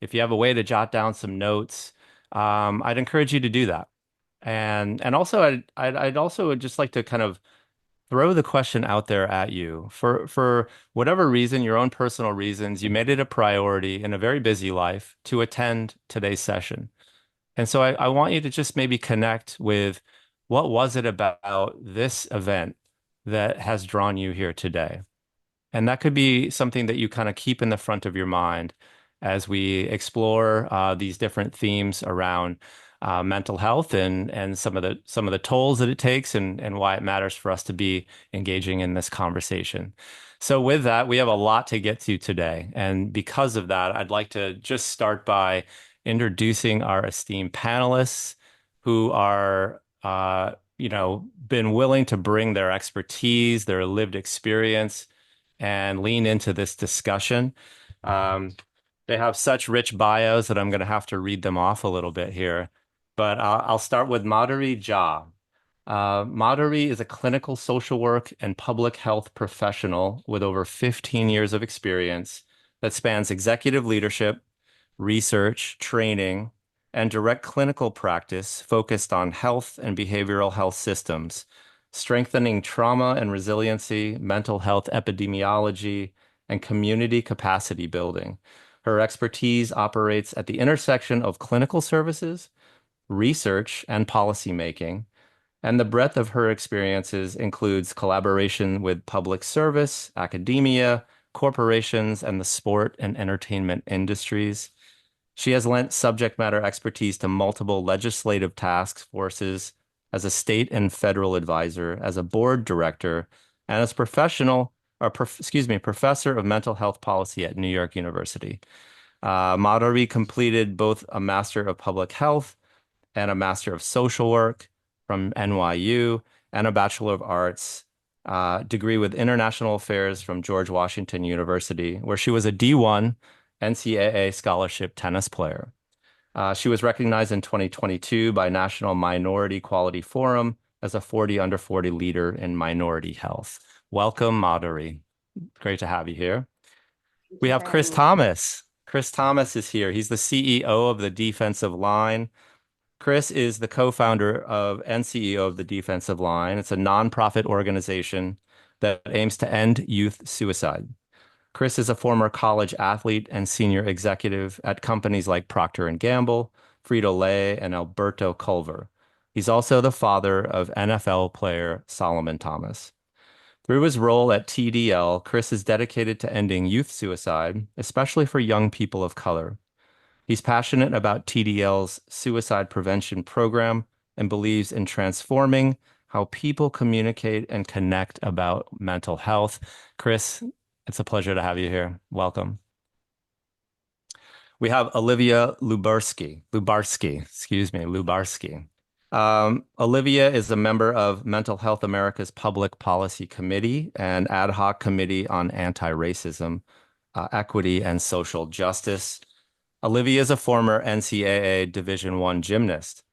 If you have a way to jot down some notes, I'd encourage you to do that. And also I'd also just like to kind of throw the question out there at you. For whatever reason, your own personal reasons, you made it a priority in a very busy life to attend today's session. And so I want you to just maybe connect with what was it about this event that has drawn you here today? And that could be something that you kind of keep in the front of your mind as we explore these different themes around mental health and some of the tolls that it takes and why it matters for us to be engaging in this conversation. So with that, we have a lot to get to today. And because of that, I'd like to just start by introducing our esteemed panelists who are been willing to bring their expertise, their lived experience and lean into this discussion. Um, they have such rich bios that I'm going to have to read them off a little bit here. But I'll start with Madhuri Jha. Madhuri is a clinical social work and public health professional with over 15 years of experience that spans executive leadership, research, training, and direct clinical practice focused on health and behavioral health systems, strengthening trauma and resiliency, mental health epidemiology, and community capacity building. Her expertise operates at the intersection of clinical services, research, and policymaking, and the breadth of her experiences includes collaboration with public service, academia, corporations, and the sport and entertainment industries. She has lent subject matter expertise to multiple legislative task forces as a state and federal advisor, as a board director, and as professor of mental health policy at New York University. Madhuri completed both a Master of Public Health and a Master of Social Work from NYU and a Bachelor of Arts degree with International Affairs from George Washington University, where she was a D1 NCAA scholarship tennis player. She was recognized in 2022 by National Minority Quality Forum as a 40 under 40 leader in minority health. Welcome, Madhuri. Great to have you here. Thank We you have for Chris having me. Thomas. Chris Thomas is here. He's the CEO of the defensive line. Chris is the co-founder of and CEO of the Defensive Line. It's a nonprofit organization that aims to end youth suicide. Chris is a former college athlete and senior executive at companies like Procter and Gamble, Frito-Lay, and Alberto Culver. He's also the father of NFL player Solomon Thomas. Through his role at TDL, Chris is dedicated to ending youth suicide, especially for young people of color. He's passionate about TDL's suicide prevention program and believes in transforming how people communicate and connect about mental health. Chris, it's a pleasure to have you here. Welcome. We have Olivia Lubarsky. Olivia is a member of Mental Health America's Public Policy Committee and Ad-Hoc Committee on Anti-Racism, Equity, and Social Justice. Olivia is a former NCAA Division I gymnast.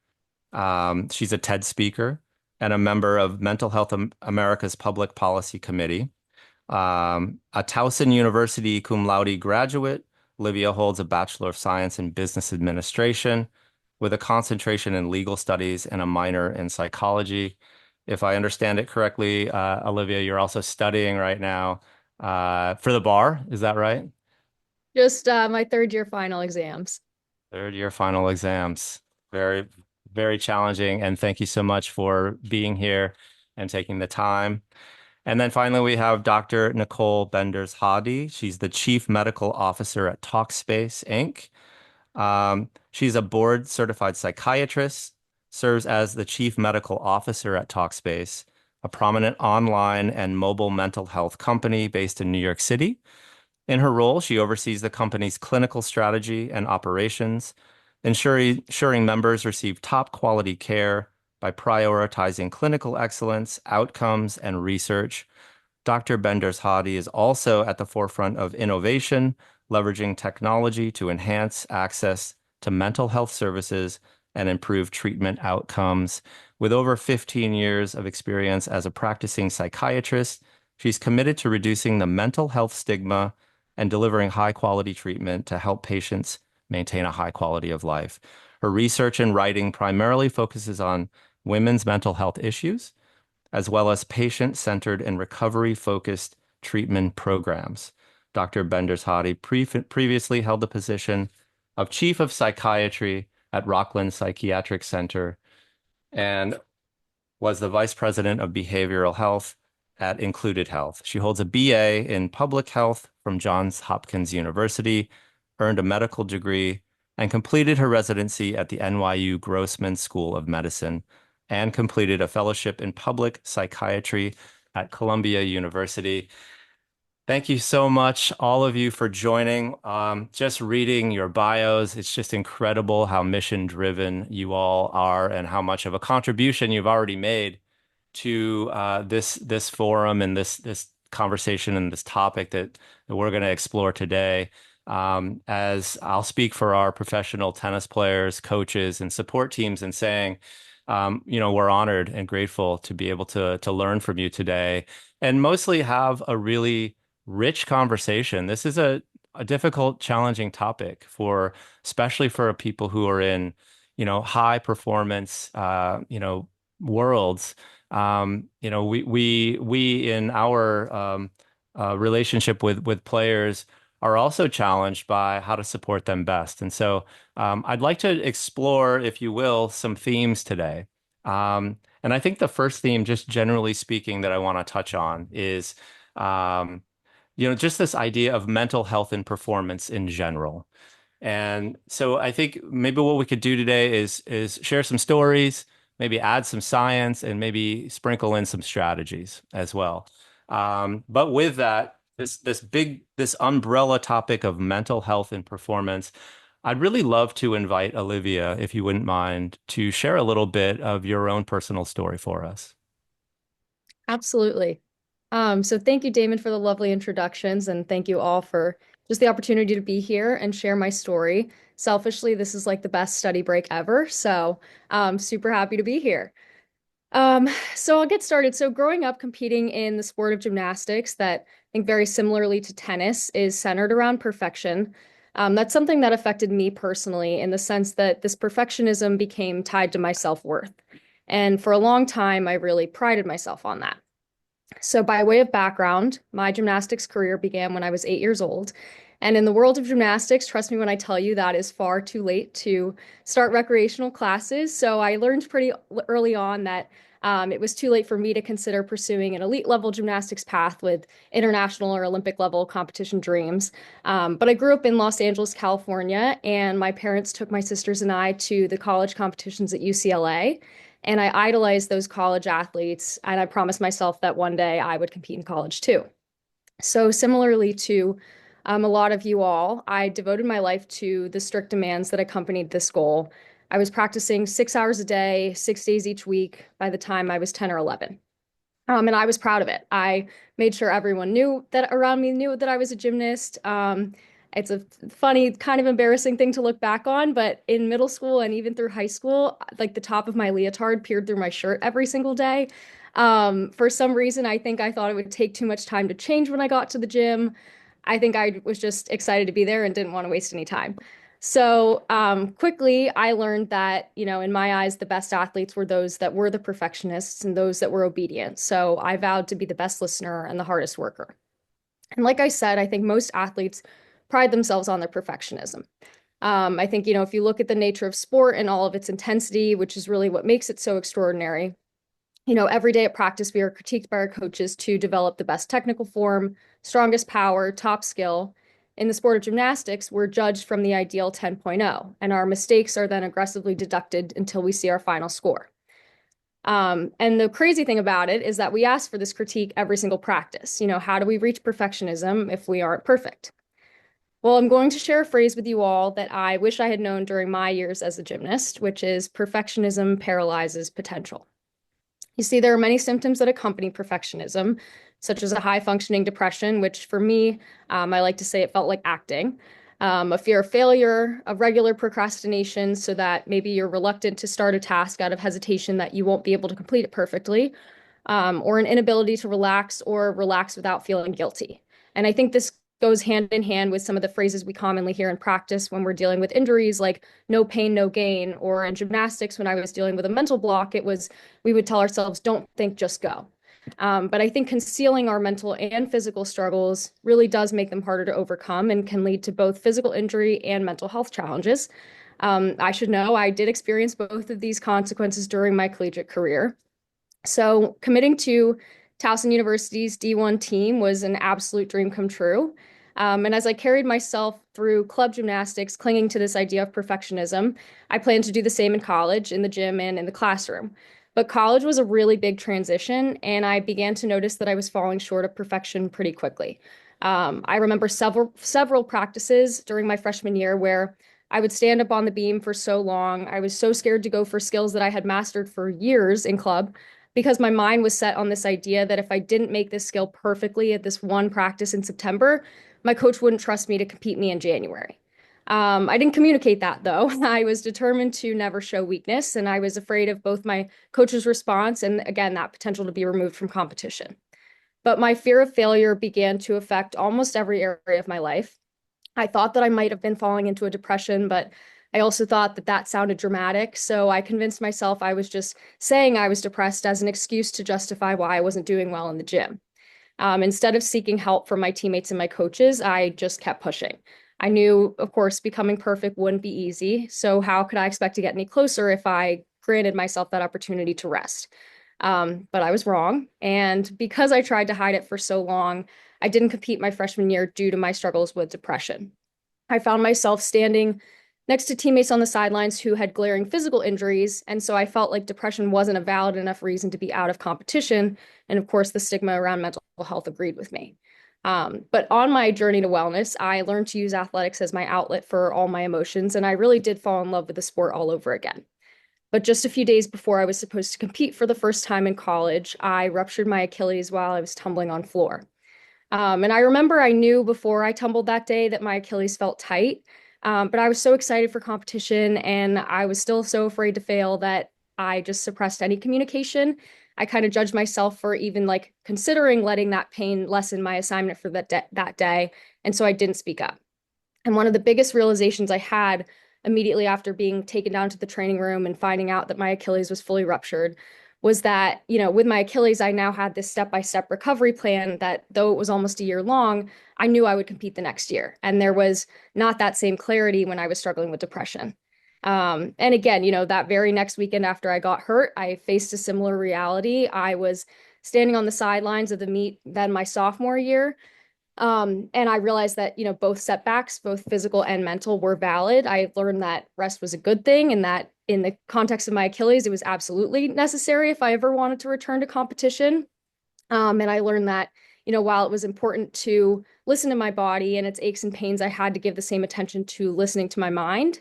She's a TED speaker and a member of Mental Health America's Public Policy Committee. A Towson University cum laude graduate, Olivia holds a Bachelor of Science in Business Administration with a concentration in legal studies and a minor in psychology. If I understand it correctly, Olivia, you're also studying right now for the bar. Is that right? Just my third year final exams. Third year final exams. Very, very challenging. And thank you so much for being here and taking the time. And then finally, we have Dr. Nikole Benders-Hadi. She's the Chief Medical Officer at Talkspace, Inc. She's a board certified psychiatrist, serves as the Chief Medical Officer at Talkspace, a prominent online and mobile mental health company based in New York City. In her role, she oversees the company's clinical strategy and operations, ensuring members receive top quality care by prioritizing clinical excellence, outcomes, and research. Dr. Benders-Hadi is also at the forefront of innovation, leveraging technology to enhance access to mental health services and improve treatment outcomes. With over 15 years of experience as a practicing psychiatrist, she's committed to reducing the mental health stigma and delivering high quality treatment to help patients maintain a high quality of life. Her research and writing primarily focuses on women's mental health issues, as well as patient-centered and recovery-focused treatment programs. Dr. Benders-Hadi previously held the position of Chief of Psychiatry at Rockland Psychiatric Center and was the Vice President of Behavioral Health at Included Health. She holds a BA in Public Health from Johns Hopkins University, earned a medical degree, and completed her residency at the NYU Grossman School of Medicine, and completed a fellowship in public psychiatry at Columbia University. Thank you so much, all of you, for joining. Just reading your bios, it's just incredible how mission-driven you all are and how much of a contribution you've already made to this forum and this conversation and this topic that we're going to explore today. As I'll speak for our professional tennis players, coaches, and support teams in saying, we're honored and grateful to be able to learn from you today and mostly have a really rich conversation. This is a difficult, challenging topic especially for people who are in, high performance, worlds. We in our relationship with players are also challenged by how to support them best. And so I'd like to explore, if you will, some themes today. And I think the first theme, just generally speaking, that I want to touch on is just this idea of mental health and performance in general. And so I think maybe what we could do today is share some stories, maybe add some science, and maybe sprinkle in some strategies as well. But with that, this umbrella topic of mental health and performance, I'd really love to invite Olivia, if you wouldn't mind, to share a little bit of your own personal story for us. Absolutely. So thank you, Damon, for the lovely introductions, and thank you all for just the opportunity to be here and share my story. Selfishly, this is like the best study break ever, so I'm super happy to be here. So I'll get started. So growing up competing in the sport of gymnastics that I think very similarly to tennis is centered around perfection. That's something that affected me personally in the sense that this perfectionism became tied to my self-worth. And for a long time, I really prided myself on that. So, by way of background, my gymnastics career began when I was 8 years old. And in the world of gymnastics, trust me when I tell you that is far too late to start recreational classes. So, I learned pretty early on that it was too late for me to consider pursuing an elite level gymnastics path with international or Olympic level competition dreams. But I grew up in Los Angeles, California, and my parents took my sisters and I to the college competitions at UCLA. And I idolized those college athletes, and I promised myself that one day I would compete in college too. So, similarly to a lot of you all, I devoted my life to the strict demands that accompanied this goal. I was practicing 6 hours a day, 6 days each week by the time I was 10 or 11. And I was proud of it. I made sure everyone knew that around me knew that I was a gymnast. It's a funny, kind of embarrassing thing to look back on, but in middle school and even through high school, like the top of my leotard peered through my shirt every single day. For some reason, I think I thought it would take too much time to change when I got to the gym. I think I was just excited to be there and didn't want to waste any time. So quickly, I learned that, in my eyes, the best athletes were those that were the perfectionists and those that were obedient. So I vowed to be the best listener and the hardest worker. And like I said, I think most athletes pride themselves on their perfectionism. I think, if you look at the nature of sport and all of its intensity, which is really what makes it so extraordinary, every day at practice, we are critiqued by our coaches to develop the best technical form, strongest power, top skill. In the sport of gymnastics, we're judged from the ideal 10.0, and our mistakes are then aggressively deducted until we see our final score. And the crazy thing about it is that we ask for this critique every single practice. How do we reach perfectionism if we aren't perfect? Well, I'm going to share a phrase with you all that I wish I had known during my years as a gymnast, which is perfectionism paralyzes potential. You see, there are many symptoms that accompany perfectionism, such as a high functioning depression, which for me, I like to say it felt like acting, a fear of failure, a regular procrastination, so that maybe you're reluctant to start a task out of hesitation that you won't be able to complete it perfectly, or an inability to relax or relax without feeling guilty. And I think this goes hand in hand with some of the phrases we commonly hear in practice when we're dealing with injuries, like no pain, no gain. Or in gymnastics, when I was dealing with a mental block, it was we would tell ourselves, don't think, just go. But I think concealing our mental and physical struggles really does make them harder to overcome and can lead to both physical injury and mental health challenges. I should know I did experience both of these consequences during my collegiate career. So committing to Towson University's D1 team was an absolute dream come true. And as I carried myself through club gymnastics, clinging to this idea of perfectionism, I planned to do the same in college, in the gym, and in the classroom. But college was a really big transition, and I began to notice that I was falling short of perfection pretty quickly. I remember several practices during my freshman year where I would stand up on the beam for so long. I was so scared to go for skills that I had mastered for years in club because my mind was set on this idea that if I didn't make this skill perfectly at this one practice in September, my coach wouldn't trust me to compete me in January. I didn't communicate that though. I was determined to never show weakness, and I was afraid of both my coach's response and, again, that potential to be removed from competition. But my fear of failure began to affect almost every area of my life. I thought that I might have been falling into a depression, but I also thought that that sounded dramatic. So I convinced myself I was just saying I was depressed as an excuse to justify why I wasn't doing well in the gym. Instead of seeking help from my teammates and my coaches, I just kept pushing. I knew, of course, becoming perfect wouldn't be easy. So how could I expect to get any closer if I granted myself that opportunity to rest? But I was wrong. And because I tried to hide it for so long, I didn't compete my freshman year due to my struggles with depression. I found myself standing next to teammates on the sidelines who had glaring physical injuries. And so I felt like depression wasn't a valid enough reason to be out of competition. And of course, the stigma around mental health agreed with me. But on my journey to wellness, I learned to use athletics as my outlet for all my emotions. And I really did fall in love with the sport all over again. But just a few days before I was supposed to compete for the first time in college, I ruptured my Achilles while I was tumbling on floor. And I remember I knew before I tumbled that day that my Achilles felt tight. But I was so excited for competition and I was still so afraid to fail that I just suppressed any communication. I kind of judged myself for even like considering letting that pain lessen my assignment for that day. And so I didn't speak up. And one of the biggest realizations I had immediately after being taken down to the training room and finding out that my Achilles was fully ruptured was that, with my Achilles, I now had this step-by-step recovery plan that though it was almost a year long, I knew I would compete the next year. And there was not that same clarity when I was struggling with depression. And again, that very next weekend after I got hurt, I faced a similar reality. I was standing on the sidelines of the meet then my sophomore year, and I realized that, both setbacks, both physical and mental, were valid. I learned that rest was a good thing and that in the context of my Achilles, it was absolutely necessary if I ever wanted to return to competition. And I learned that, while it was important to listen to my body and its aches and pains, I had to give the same attention to listening to my mind.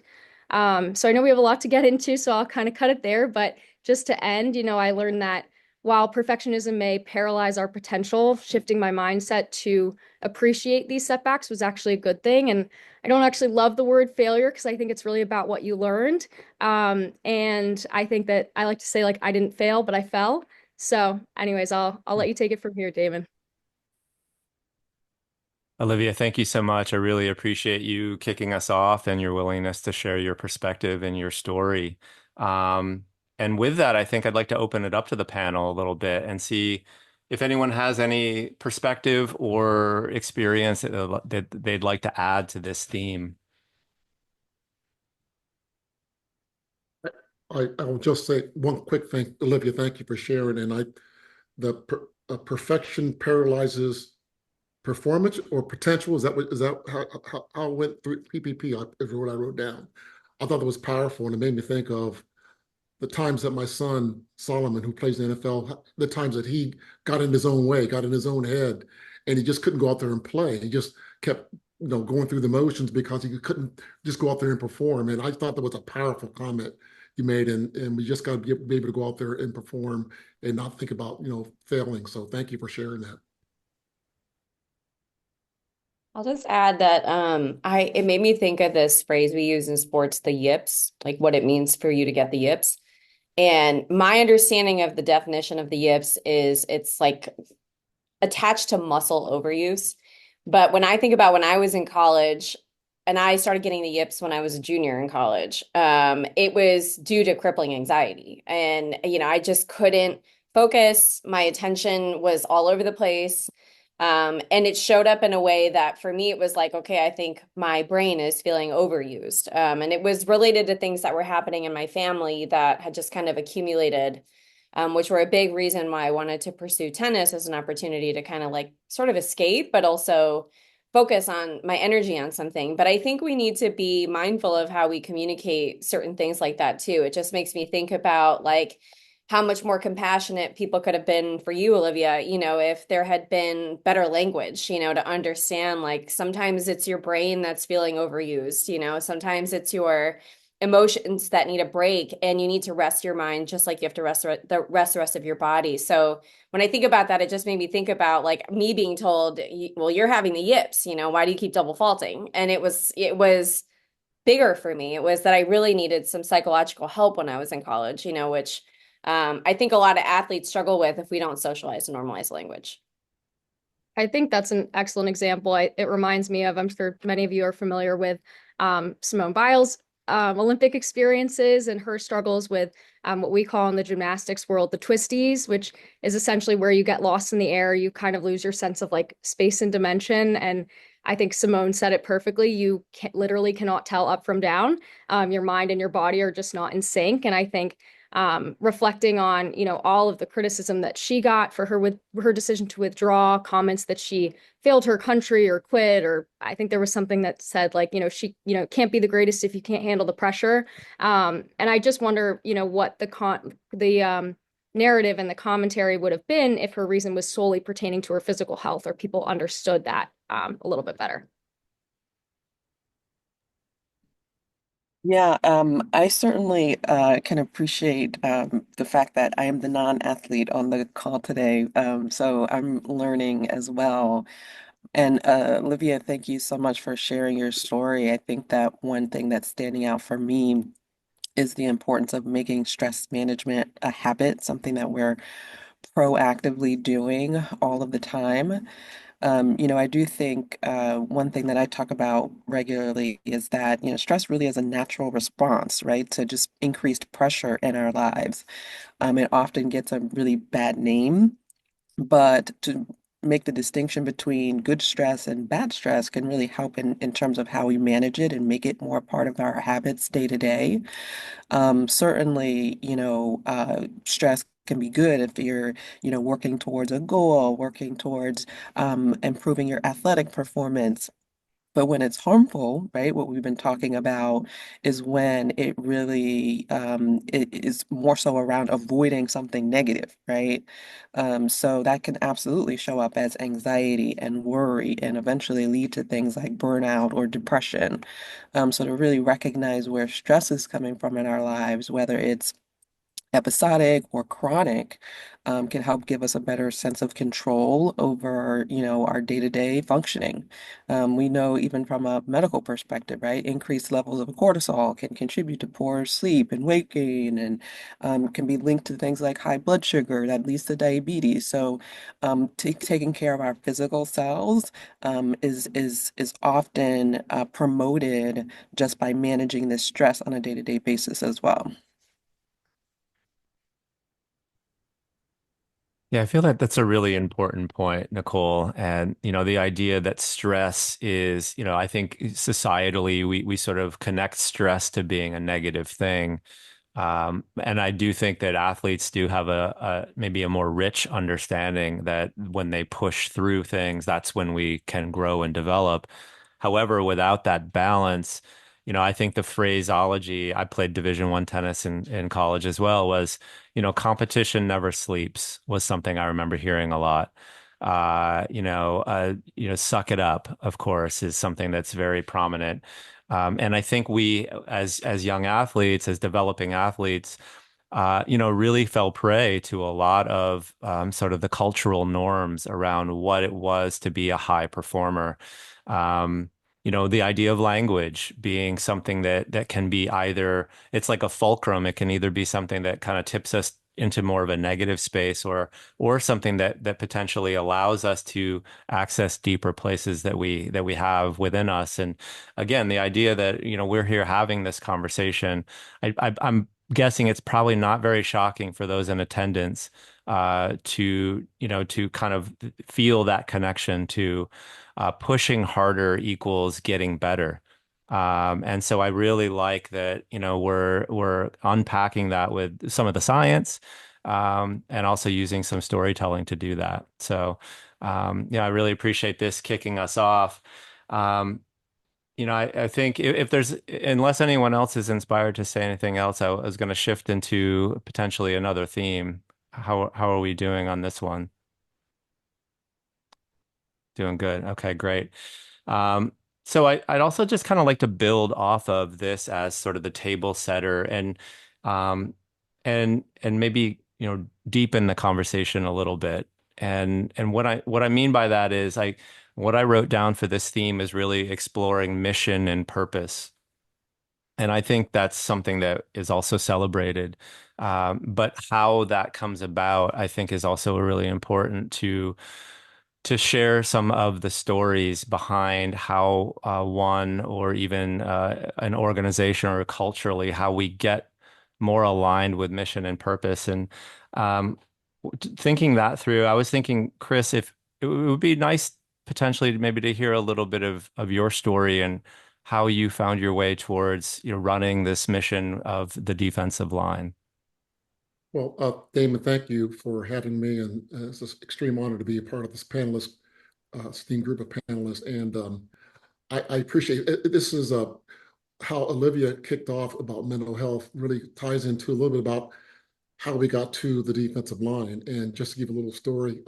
So I know we have a lot to get into, so I'll kind of cut it there. But just to end, I learned that while perfectionism may paralyze our potential, shifting my mindset to appreciate these setbacks was actually a good thing. And I don't actually love the word failure because I think it's really about what you learned. And I think that I like to say like I didn't fail, but I fell. So, anyways, I'll let you take it from here, Damon. Olivia, thank you so much. I really appreciate you kicking us off and your willingness to share your perspective and your story. Um, and with that, I think I'd like to open it up to the panel a little bit and see if anyone has any perspective or experience that they'd like to add to this theme. I will just say one quick thing, Olivia. Thank you for sharing. And perfection paralyzes performance or potential. Is that how it went through PPP? Is what I wrote down. I thought that was powerful, and it made me think of the times that my son Solomon, who plays in the NFL, the times that he got in his own way, got in his own head, and he just couldn't go out there and play. He just kept, going through the motions because he couldn't just go out there and perform. And I thought that was a powerful comment you made, and we just got to be able to go out there and perform and not think about, failing. So thank you for sharing that. I'll just add that it made me think of this phrase we use in sports, the yips, like what it means for you to get the yips. And my understanding of the definition of the yips is it's like attached to muscle overuse, But when I think about when I was in college, and I started getting the yips when I was a junior in college, it was due to crippling anxiety. And, I just couldn't focus. My attention was all over the place. And it showed up in a way that for me, it was like, okay, I think my brain is feeling overused. And it was related to things that were happening in my family that had just kind of accumulated, which were a big reason why I wanted to pursue tennis as an opportunity to kind of like sort of escape, but also focus on my energy on something. But I think we need to be mindful of how we communicate certain things like that too. It just makes me think about like how much more compassionate people could have been for you, Olivia, if there had been better language, to understand like sometimes it's your brain that's feeling overused, sometimes it's your emotions that need a break and you need to rest your mind just like you have to rest the rest of your body. So when I think about that, it just made me think about like me being told, well, you're having the yips, why do you keep double faulting? And it was bigger for me. It was that I really needed some psychological help when I was in college, which I think a lot of athletes struggle with if we don't socialize and normalize language. I think that's an excellent example. It reminds me of, I'm sure many of you are familiar with Simone Biles' Olympic experiences and her struggles with what we call in the gymnastics world the twisties, which is essentially where you get lost in the air. You kind of lose your sense of like space and dimension. And I think Simone said it perfectly. You literally cannot tell up from down. Your mind and your body are just not in sync. And I think reflecting on, all of the criticism that she got for her decision to withdraw, comments that she failed her country or quit, or I think there was something that said like, she, can't be the greatest if you can't handle the pressure. And I just wonder, what the narrative and the commentary would have been if her reason was solely pertaining to her physical health or people understood that a little bit better. Yeah, I certainly can appreciate the fact that I am the non-athlete on the call today. So I'm learning as well. And Olivia, thank you so much for sharing your story. I think that one thing that's standing out for me is the importance of making stress management a habit, something that we're proactively doing all of the time. I do think one thing that I talk about regularly is that, stress really is a natural response, right, to just increased pressure in our lives. It often gets a really bad name, but to make the distinction between good stress and bad stress can really help in terms of how we manage it and make it more part of our habits day to day. Certainly, stress can be good if you're, working towards a goal, working towards improving your athletic performance. But when it's harmful, right, what we've been talking about is when it really it is more so around avoiding something negative, right? So that can absolutely show up as anxiety and worry and eventually lead to things like burnout or depression. So to really recognize where stress is coming from in our lives, whether it's episodic or chronic, can help give us a better sense of control over, our day-to-day functioning. We know even from a medical perspective, right, increased levels of cortisol can contribute to poor sleep and weight gain, and can be linked to things like high blood sugar that leads to diabetes. So, taking care of our physical selves is often promoted just by managing this stress on a day-to-day basis as well. Yeah, I feel that that's a really important point, Nicole. And, the idea that stress is, I think societally we sort of connect stress to being a negative thing. And I do think that athletes do have a maybe a more rich understanding that when they push through things, that's when we can grow and develop. However, without that balance, I think the phraseology, I played Division I tennis in college as well, was, competition never sleeps was something I remember hearing a lot. Suck it up, of course, is something that's very prominent. And I think we, as young athletes, as developing athletes, really fell prey to a lot of sort of the cultural norms around what it was to be a high performer. Um, the idea of language being something that can be either, it's like a fulcrum. It can either be something that kind of tips us into more of a negative space, or something that potentially allows us to access deeper places that we have within us. And again, the idea that, we're here having this conversation, I'm guessing it's probably not very shocking for those in attendance to kind of feel that connection to pushing harder equals getting better. And so I really like that, we're unpacking that with some of the science, and also using some storytelling to do that. So, yeah, I really appreciate this kicking us off. Um, I think if there's, unless anyone else is inspired to say anything else, I was going to shift into potentially another theme. How are we doing on this one? Doing good. Okay, great. Um, so I'd also just kind of like to build off of this as sort of the table setter, um, and maybe, deepen the conversation a little bit. And what I mean by that is what I wrote down for this theme is really exploring mission and purpose. And I think that's something that is also celebrated. But how that comes about, I think, is also really important to share some of the stories behind how one or even an organization or culturally how we get more aligned with mission and purpose. And um, thinking that through, I was thinking, Chris, if it would be nice potentially maybe to hear a little bit of your story and how you found your way towards, running this mission of the defensive line. Well, Damon, thank you for having me, and it's an extreme honor to be a part of this esteemed group of panelists. And I appreciate it. This is how Olivia kicked off about mental health really ties into a little bit about how we got to the defensive line. And just to give a little story,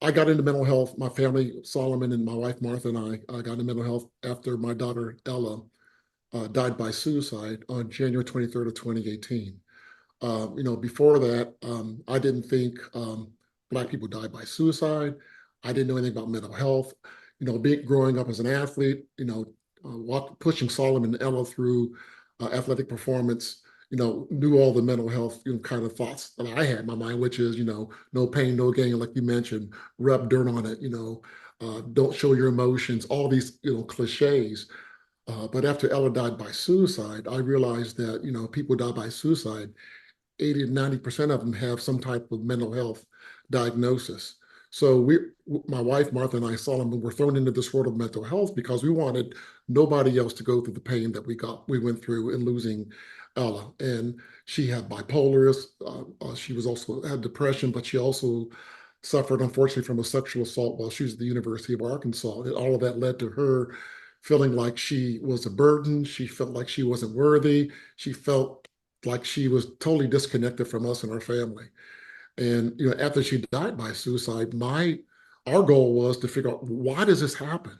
I got into mental health. My family, Solomon and my wife Martha and I got into mental health after my daughter Ella died by suicide on January 23rd of 2018. Before that, I didn't think Black people died by suicide. I didn't know anything about mental health. Growing up as an athlete, pushing Solomon and Ella through athletic performance, knew all the mental health, kind of thoughts that I had in my mind, which is, no pain, no gain, like you mentioned, rub dirt on it, don't show your emotions, all these, cliches. But after Ella died by suicide, I realized that, people die by suicide, 80 to 90% of them have some type of mental health diagnosis. So my wife, Martha, and I, Solomon, were thrown into this world of mental health because we wanted nobody else to go through the pain that we went through in losing Ella. And she had bipolar. She was also had depression, but she also suffered, unfortunately, from a sexual assault while she was at the University of Arkansas. And all of that led to her feeling like she was a burden. She felt like she wasn't worthy. She felt like she was totally disconnected from us and our family. And after she died by suicide, our goal was to figure out, why does this happen?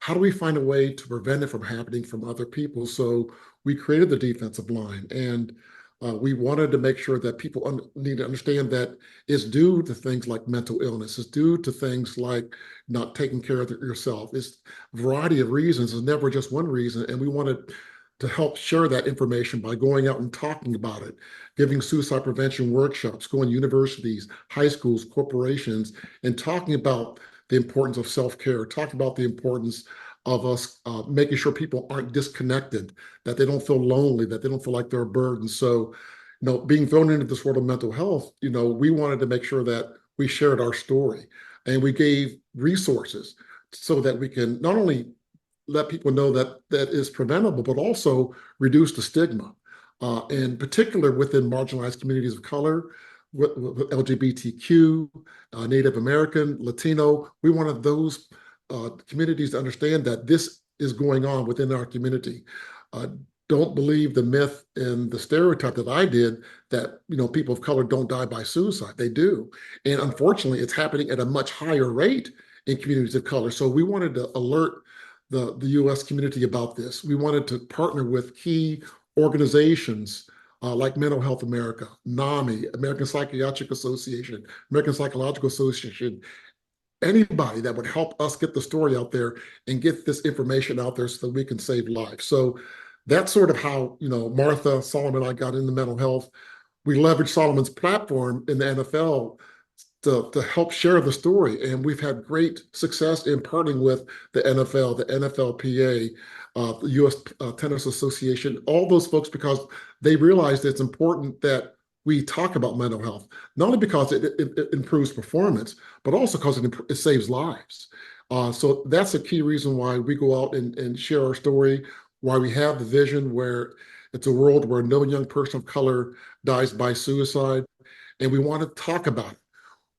How do we find a way to prevent it from happening from other people? So we created the defensive line, and we wanted to make sure that people need to understand that it's due to things like mental illness. It's due to things like not taking care of yourself. It's a variety of reasons. It's never just one reason. And we wanted to help share that information by going out and talking about it, giving suicide prevention workshops, going to universities, high schools, corporations, and talking about the importance of self-care, talking about the importance of us making sure people aren't disconnected, that they don't feel lonely, that they don't feel like they're a burden. So, being thrown into this world of mental health, we wanted to make sure that we shared our story, and we gave resources so that we can not only let people know that that is preventable, but also reduce the stigma, in particular within marginalized communities of color, with LGBTQ, Native American, Latino. We wanted those communities to understand that this is going on within our community. Don't believe the myth and the stereotype that I did that people of color don't die by suicide. They do, and unfortunately, it's happening at a much higher rate in communities of color. So we wanted to alert the U.S. community about this. We wanted to partner with key organizations like Mental Health America, NAMI, American Psychiatric Association, American Psychological Association, anybody that would help us get the story out there and get this information out there so that we can save lives. So That's sort of how, Martha, Solomon, and I got into mental health. We leveraged Solomon's platform in the NFL to help share the story. And we've had great success in partnering with the NFL, the NFLPA, the US Tennis Association, all those folks, because they realized it's important that we talk about mental health, not only because it improves performance, but also because it saves lives. So that's a key reason why we go out and share our story, why we have the vision where it's a world where no young person of color dies by suicide. And we want to talk about it.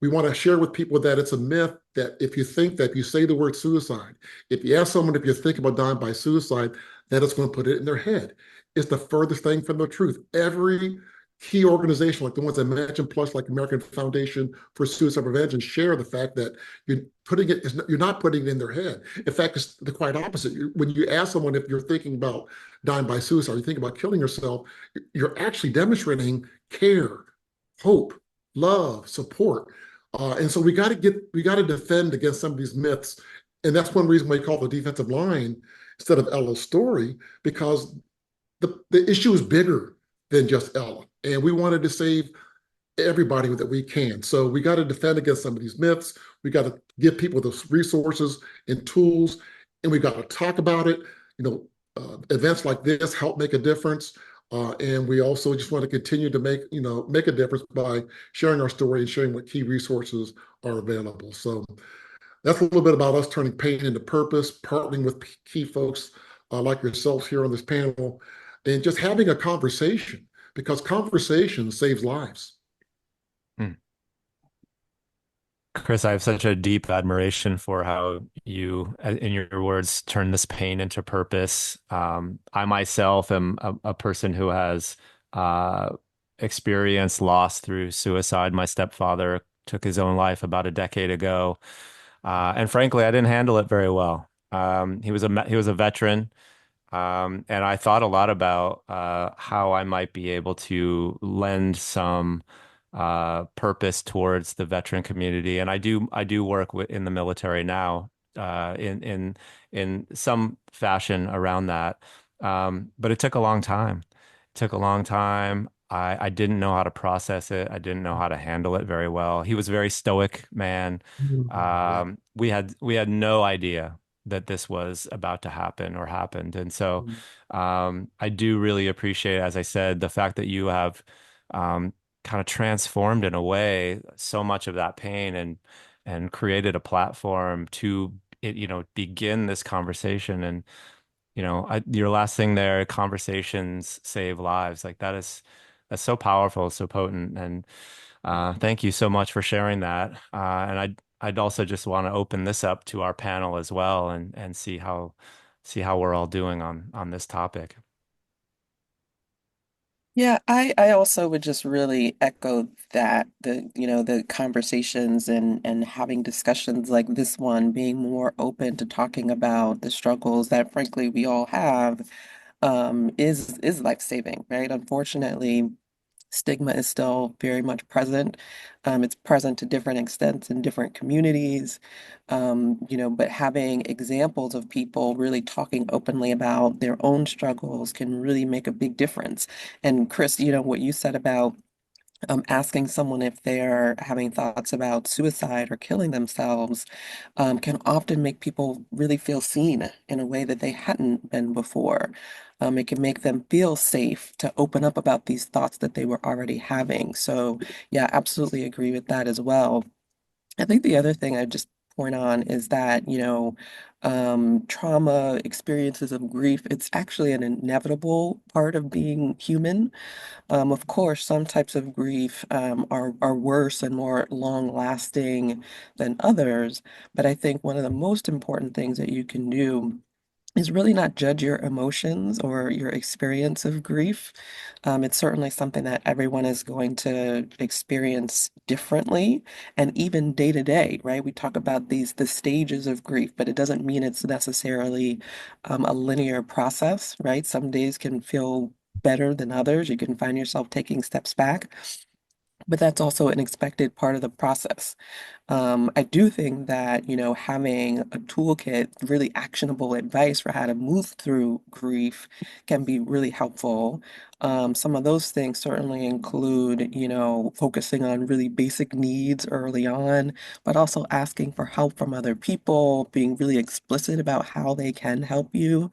We want to share with people that it's a myth that if you think that if you say the word suicide, if you ask someone if you're thinking about dying by suicide, that it's going to put it in their head. It's the furthest thing from the truth. Every key organization, like the ones I mentioned, plus like American Foundation for Suicide Prevention, share the fact that you're not putting it in their head. In fact, it's the quite opposite. When you ask someone if you're thinking about dying by suicide, you think about killing yourself, you're actually demonstrating care, hope, love, support. And so we got to defend against some of these myths. And that's one reason why we call the defensive line instead of Ella's story, because the issue is bigger than just Ella. And we wanted to save everybody that we can. So we got to defend against some of these myths. We got to give people the resources and tools, and we got to talk about it. Events like this help make a difference. And we also just want to continue to make a difference by sharing our story and sharing what key resources are available. So that's a little bit about us turning pain into purpose, partnering with key folks like yourselves here on this panel, and just having a conversation because conversation saves lives. Hmm. Chris, I have such a deep admiration for how you, in your words, turn this pain into purpose. I myself am a person who has experienced loss through suicide. My stepfather took his own life about a decade ago, and frankly, I didn't handle it very well. He was a veteran. And I thought a lot about how I might be able to lend some purpose towards the veteran community. And I do work in the military now, in some fashion around that. But it took a long time. It took a long time. I didn't know how to process it. I didn't know how to handle it very well. He was a very stoic man. Yeah. We had no idea that this was about to happen or happened. And so I do really appreciate, as I said, the fact that you have kind of transformed in a way so much of that pain and created a platform to begin this conversation. And your last thing there, conversations save lives. Like that's so powerful, so potent. And thank you so much for sharing that. And I'd also just want to open this up to our panel as well and see how we're all doing on this topic. Yeah, I also would just really echo that the conversations and having discussions like this one, being more open to talking about the struggles that frankly we all have, is life-saving, right? Unfortunately, stigma is still very much present. It's present to different extents in different communities. But having examples of people really talking openly about their own struggles can really make a big difference. And Chris, what you said about asking someone if they're having thoughts about suicide or killing themselves can often make people really feel seen in a way that they hadn't been before. It can make them feel safe to open up about these thoughts that they were already having. So, yeah, absolutely agree with that as well. I think the other thing I just point on is that, trauma, experiences of grief, it's actually an inevitable part of being human. Of course, some types of grief are worse and more long-lasting than others, but I think one of the most important things that you can do is really not judge your emotions or your experience of grief. It's certainly something that everyone is going to experience differently, and even day to day, right? We talk about the stages of grief, but it doesn't mean it's necessarily a linear process, right? Some days can feel better than others. You can find yourself taking steps back, but that's also an expected part of the process. I do think that, having a toolkit, really actionable advice for how to move through grief can be really helpful. Some of those things certainly include, focusing on really basic needs early on, but also asking for help from other people, being really explicit about how they can help you,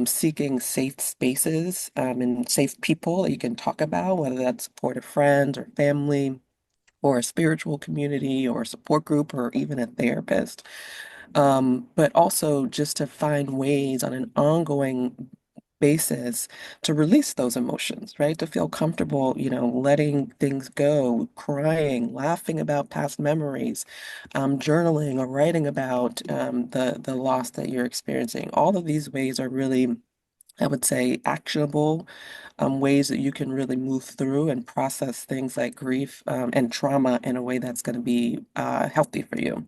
seeking safe spaces, and safe people that you can talk about, whether that's supportive friends or family or a spiritual community or a support group or even a therapist. But also just to find ways on an ongoing basis to release those emotions, right? To feel comfortable, letting things go, crying, laughing about past memories, journaling or writing about the loss that you're experiencing. All of these ways are really, I would say, actionable ways that you can really move through and process things like grief and trauma in a way that's going to be healthy for you.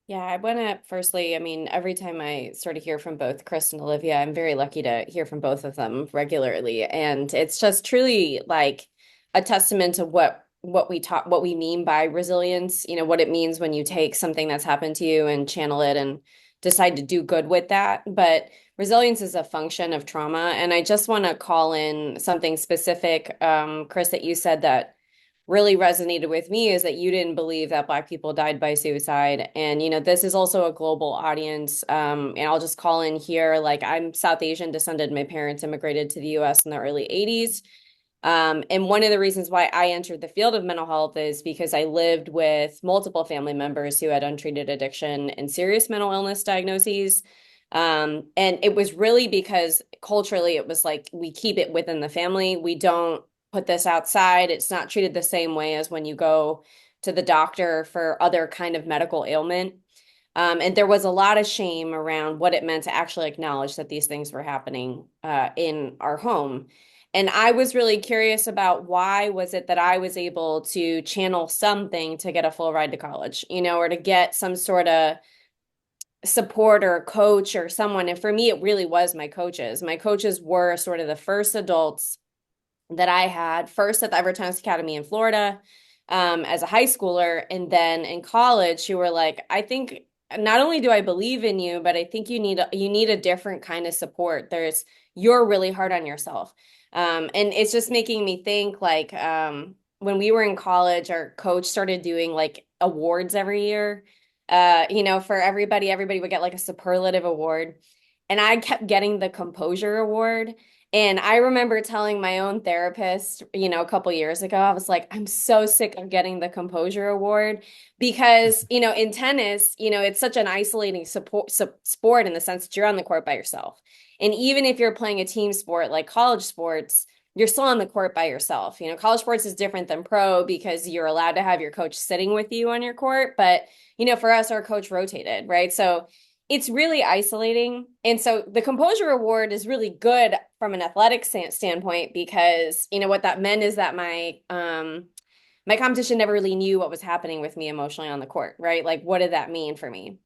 Yeah, I want to firstly, I mean, every time I sort of hear from both Chris and Olivia, I'm very lucky to hear from both of them regularly. And it's just truly like a testament to what we mean by resilience, what it means when you take something that's happened to you and channel it and decide to do good with that. But resilience is a function of trauma. And I just want to call in something specific, Chris, that you said that really resonated with me is that you didn't believe that Black people died by suicide. And, this is also a global audience. And I'll just call in here, like I'm South Asian descended. My parents immigrated to the US in the early 80s. And one of the reasons why I entered the field of mental health is because I lived with multiple family members who had untreated addiction and serious mental illness diagnoses. And it was really because culturally, it was like we keep it within the family. We don't put this outside. It's not treated the same way as when you go to the doctor for other kind of medical ailment. And there was a lot of shame around what it meant to actually acknowledge that these things were happening in our home. And I was really curious about why was it that I was able to channel something to get a full ride to college, or to get some sort of support or a coach or someone. And for me, it really was my coaches. My coaches were sort of the first adults that I had, first at the Everett Times Academy in Florida, as a high schooler, and then in college, who were like, I think not only do I believe in you, but I think you need a different kind of support. You're really hard on yourself. And it's just making me think like when we were in college, our coach started doing like awards every year. For everybody would get like a superlative award. And I kept getting the composure award. And I remember telling my own therapist, a couple years ago, I was like, I'm so sick of getting the composure award because, in tennis, it's such an isolating sport in the sense that you're on the court by yourself. And even if you're playing a team sport like college sports, you're still on the court by yourself. College sports is different than pro because you're allowed to have your coach sitting with you on your court. But, for us, our coach rotated, right? So it's really isolating. And so the composure award is really good from an athletic standpoint because, what that meant is that my competition never really knew what was happening with me emotionally on the court, right? Like, what did that mean for me?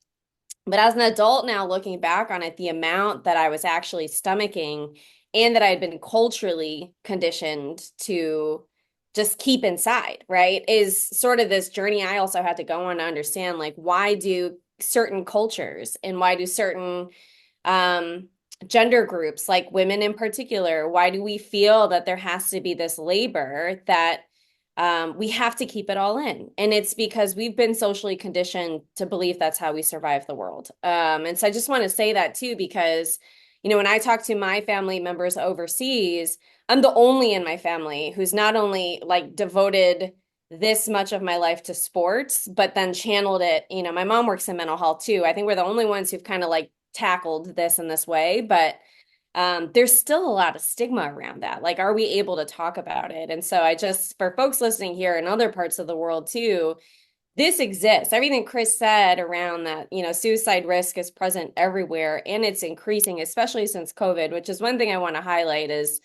But as an adult now, looking back on it, the amount that I was actually stomaching and that I had been culturally conditioned to just keep inside, right, is sort of this journey I also had to go on to understand, like, why do certain cultures and why do certain gender groups, like women in particular, why do we feel that there has to be this labor that we have to keep it all in? And it's because we've been socially conditioned to believe that's how we survive the world. And so I just want to say that too, because, when I talk to my family members overseas, I'm the only in my family who's not only like devoted this much of my life to sports, but then channeled it. My mom works in mental health too. I think we're the only ones who've kind of like tackled this in this way, but there's still a lot of stigma around that. Like, are we able to talk about it? And so for folks listening here in other parts of the world too, this exists. Everything Chris said around that, suicide risk is present everywhere and it's increasing, especially since COVID, which is one thing I want to highlight is,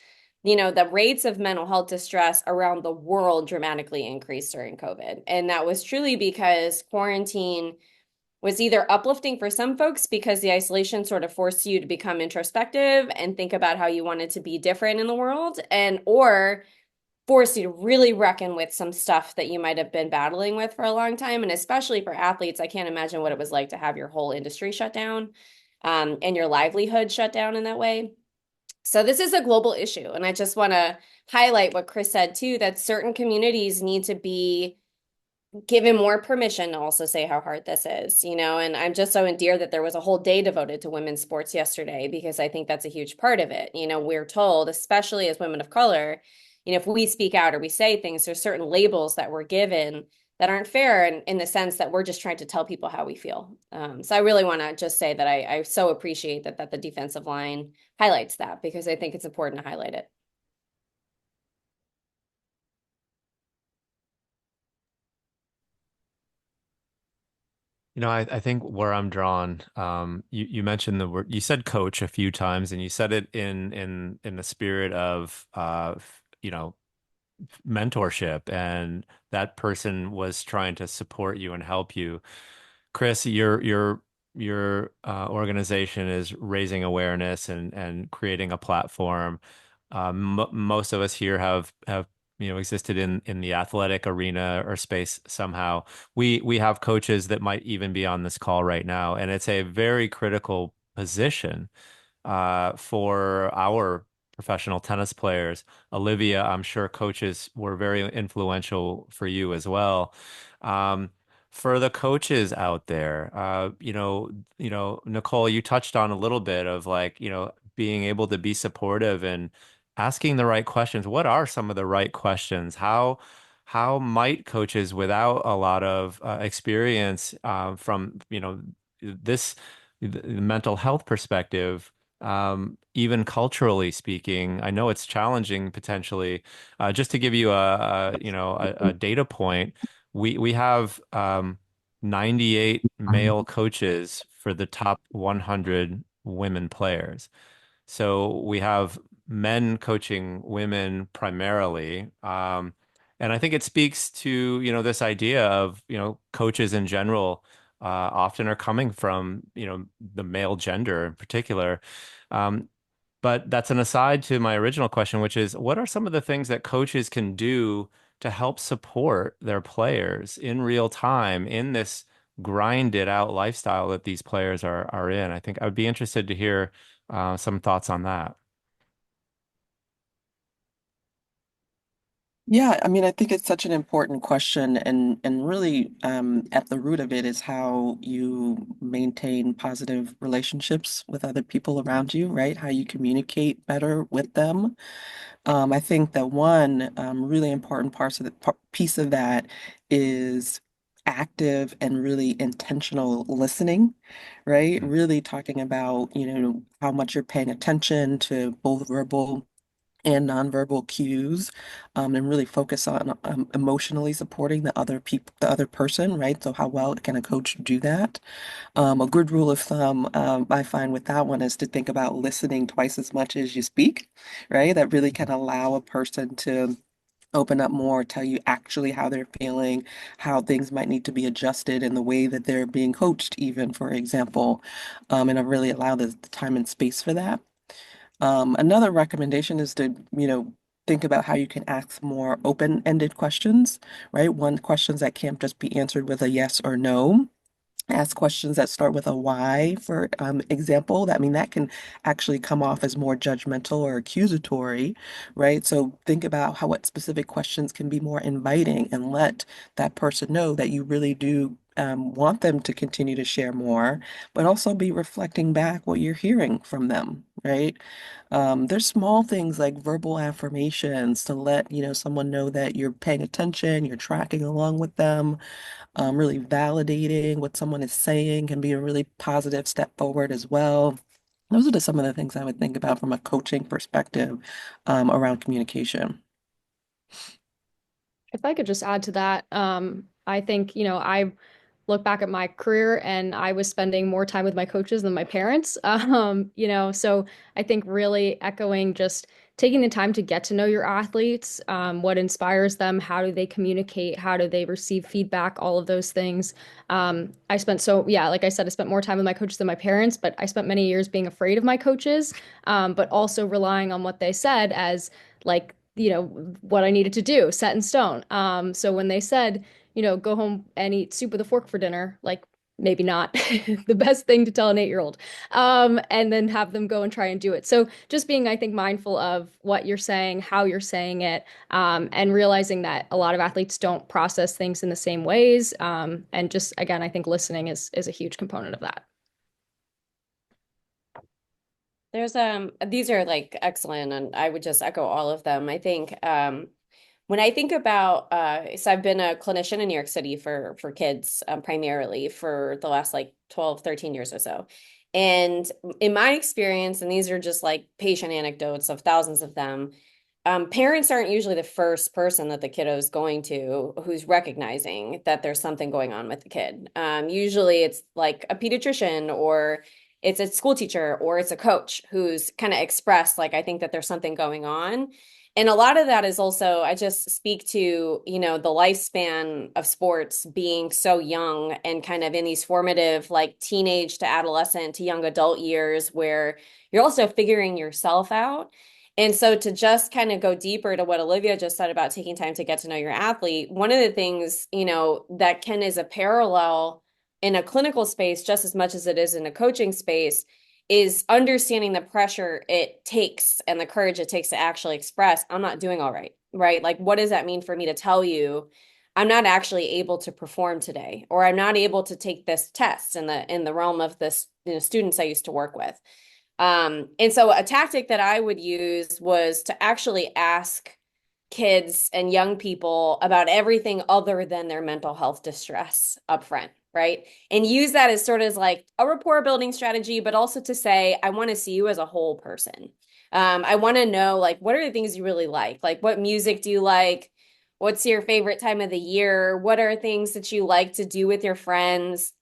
the rates of mental health distress around the world dramatically increased during COVID. And that was truly because quarantine was either uplifting for some folks because the isolation sort of forced you to become introspective and think about how you wanted to be different in the world, or force you to really reckon with some stuff that you might have been battling with for a long time. And especially for athletes, I can't imagine what it was like to have your whole industry shut down, and your livelihood shut down in that way. So this is a global issue. And I just want to highlight what Chris said too, that certain communities need to be given more permission to also say how hard this is, and I'm just so endeared that there was a whole day devoted to women's sports yesterday, because I think that's a huge part of it. We're told, especially as women of color, if we speak out or we say things, there's certain labels that we're given that aren't fair, in the sense that we're just trying to tell people how we feel. So I really want to just say that I so appreciate that the defensive line highlights that, because I think it's important to highlight it. I think where I'm drawn, you mentioned the word, you said coach a few times, and you said it in the spirit of, mentorship, and that person was trying to support you and help you. Chris, your organization is raising awareness and creating a platform. Most of us here have existed in the athletic arena or space somehow. We have coaches that might even be on this call right now, and it's a very critical position for our professional tennis players. Olivia, I'm sure coaches were very influential for you as well. Um, for the coaches out there, Nikole, you touched on a little bit of like, being able to be supportive and asking the right questions. What are some of the right questions? How might coaches without a lot of experience from, this the mental health perspective, even culturally speaking, I know it's challenging potentially. Just to give you a data point, we have 98 male coaches for the top 100 women players. So we have men coaching women primarily. And I think it speaks to, this idea of, coaches in general often are coming from, the male gender in particular. Um, but that's an aside to my original question, which is what are some of the things that coaches can do to help support their players in real time in this grinded out lifestyle that these players are in? I think I would be interested to hear some thoughts on that. Yeah, I mean, I think it's such an important question, and really, at the root of it is how you maintain positive relationships with other people around you, right? How you communicate better with them. I think that one really important piece of that is active and really intentional listening, right? Mm. Really talking about, how much you're paying attention to both verbal and nonverbal cues, and really focus on emotionally supporting the other person, right? So how well can a coach do that? A good rule of thumb, I find with that one is to think about listening twice as much as you speak, right? That really can allow a person to open up more, tell you actually how they're feeling, how things might need to be adjusted in the way that they're being coached, even, for example, and I really allow the time and space for that. Another recommendation is to, think about how you can ask more open-ended questions, right? One, questions that can't just be answered with a yes or no. Ask questions that start with a why, for example. That can actually come off as more judgmental or accusatory, right? So think about what specific questions can be more inviting and let that person know that you really do want them to continue to share more, but also be reflecting back what you're hearing from them, right? There's small things like verbal affirmations to let, someone know that you're paying attention, you're tracking along with them. Really validating what someone is saying can be a really positive step forward as well. Those are just some of the things I would think about from a coaching perspective, around communication. If I could just add to that, I think, I look back at my career and I was spending more time with my coaches than my parents. So I think really echoing just taking the time to get to know your athletes, what inspires them, how do they communicate, how do they receive feedback, all of those things. Yeah, like I said, I spent more time with my coaches than my parents, but I spent many years being afraid of my coaches, but also relying on what they said as like what I needed to do, set in stone. So when they said, go home and eat soup with a fork for dinner, like maybe not the best thing to tell an 8-year-old, and then have them go and try and do it. So just being, I think, mindful of what you're saying, how you're saying it, and realizing that a lot of athletes don't process things in the same ways. And just, again, I think listening is a huge component of that. There's these are like excellent, and I would just echo all of them. I think when I think about so I've been a clinician in New York City for kids primarily for the last like 12, 13 years or so. And in my experience, and these are just like patient anecdotes of thousands of them, parents aren't usually the first person that the kiddo is going to who's recognizing that there's something going on with the kid. Usually it's like a pediatrician, or it's a school teacher, or it's a coach who's kind of expressed, like, I think that there's something going on. And a lot of that is also, I just speak to, the lifespan of sports being so young and kind of in these formative, like teenage to adolescent to young adult years where you're also figuring yourself out. And so to just kind of go deeper to what Olivia just said about taking time to get to know your athlete, one of the things, that is a parallel in a clinical space just as much as it is in a coaching space is understanding the pressure it takes and the courage it takes to actually express, I'm not doing all right, right? Like, what does that mean for me to tell you I'm not actually able to perform today, or I'm not able to take this test in the realm of this, students I used to work with. And so a tactic that I would use was to actually ask kids and young people about everything other than their mental health distress up front, right? And use that as sort of like a rapport building strategy, but also to say, I want to see you as a whole person. I want to know, like, what are the things you really like? Like, what music do you like? What's your favorite time of the year? What are things that you like to do with your friends?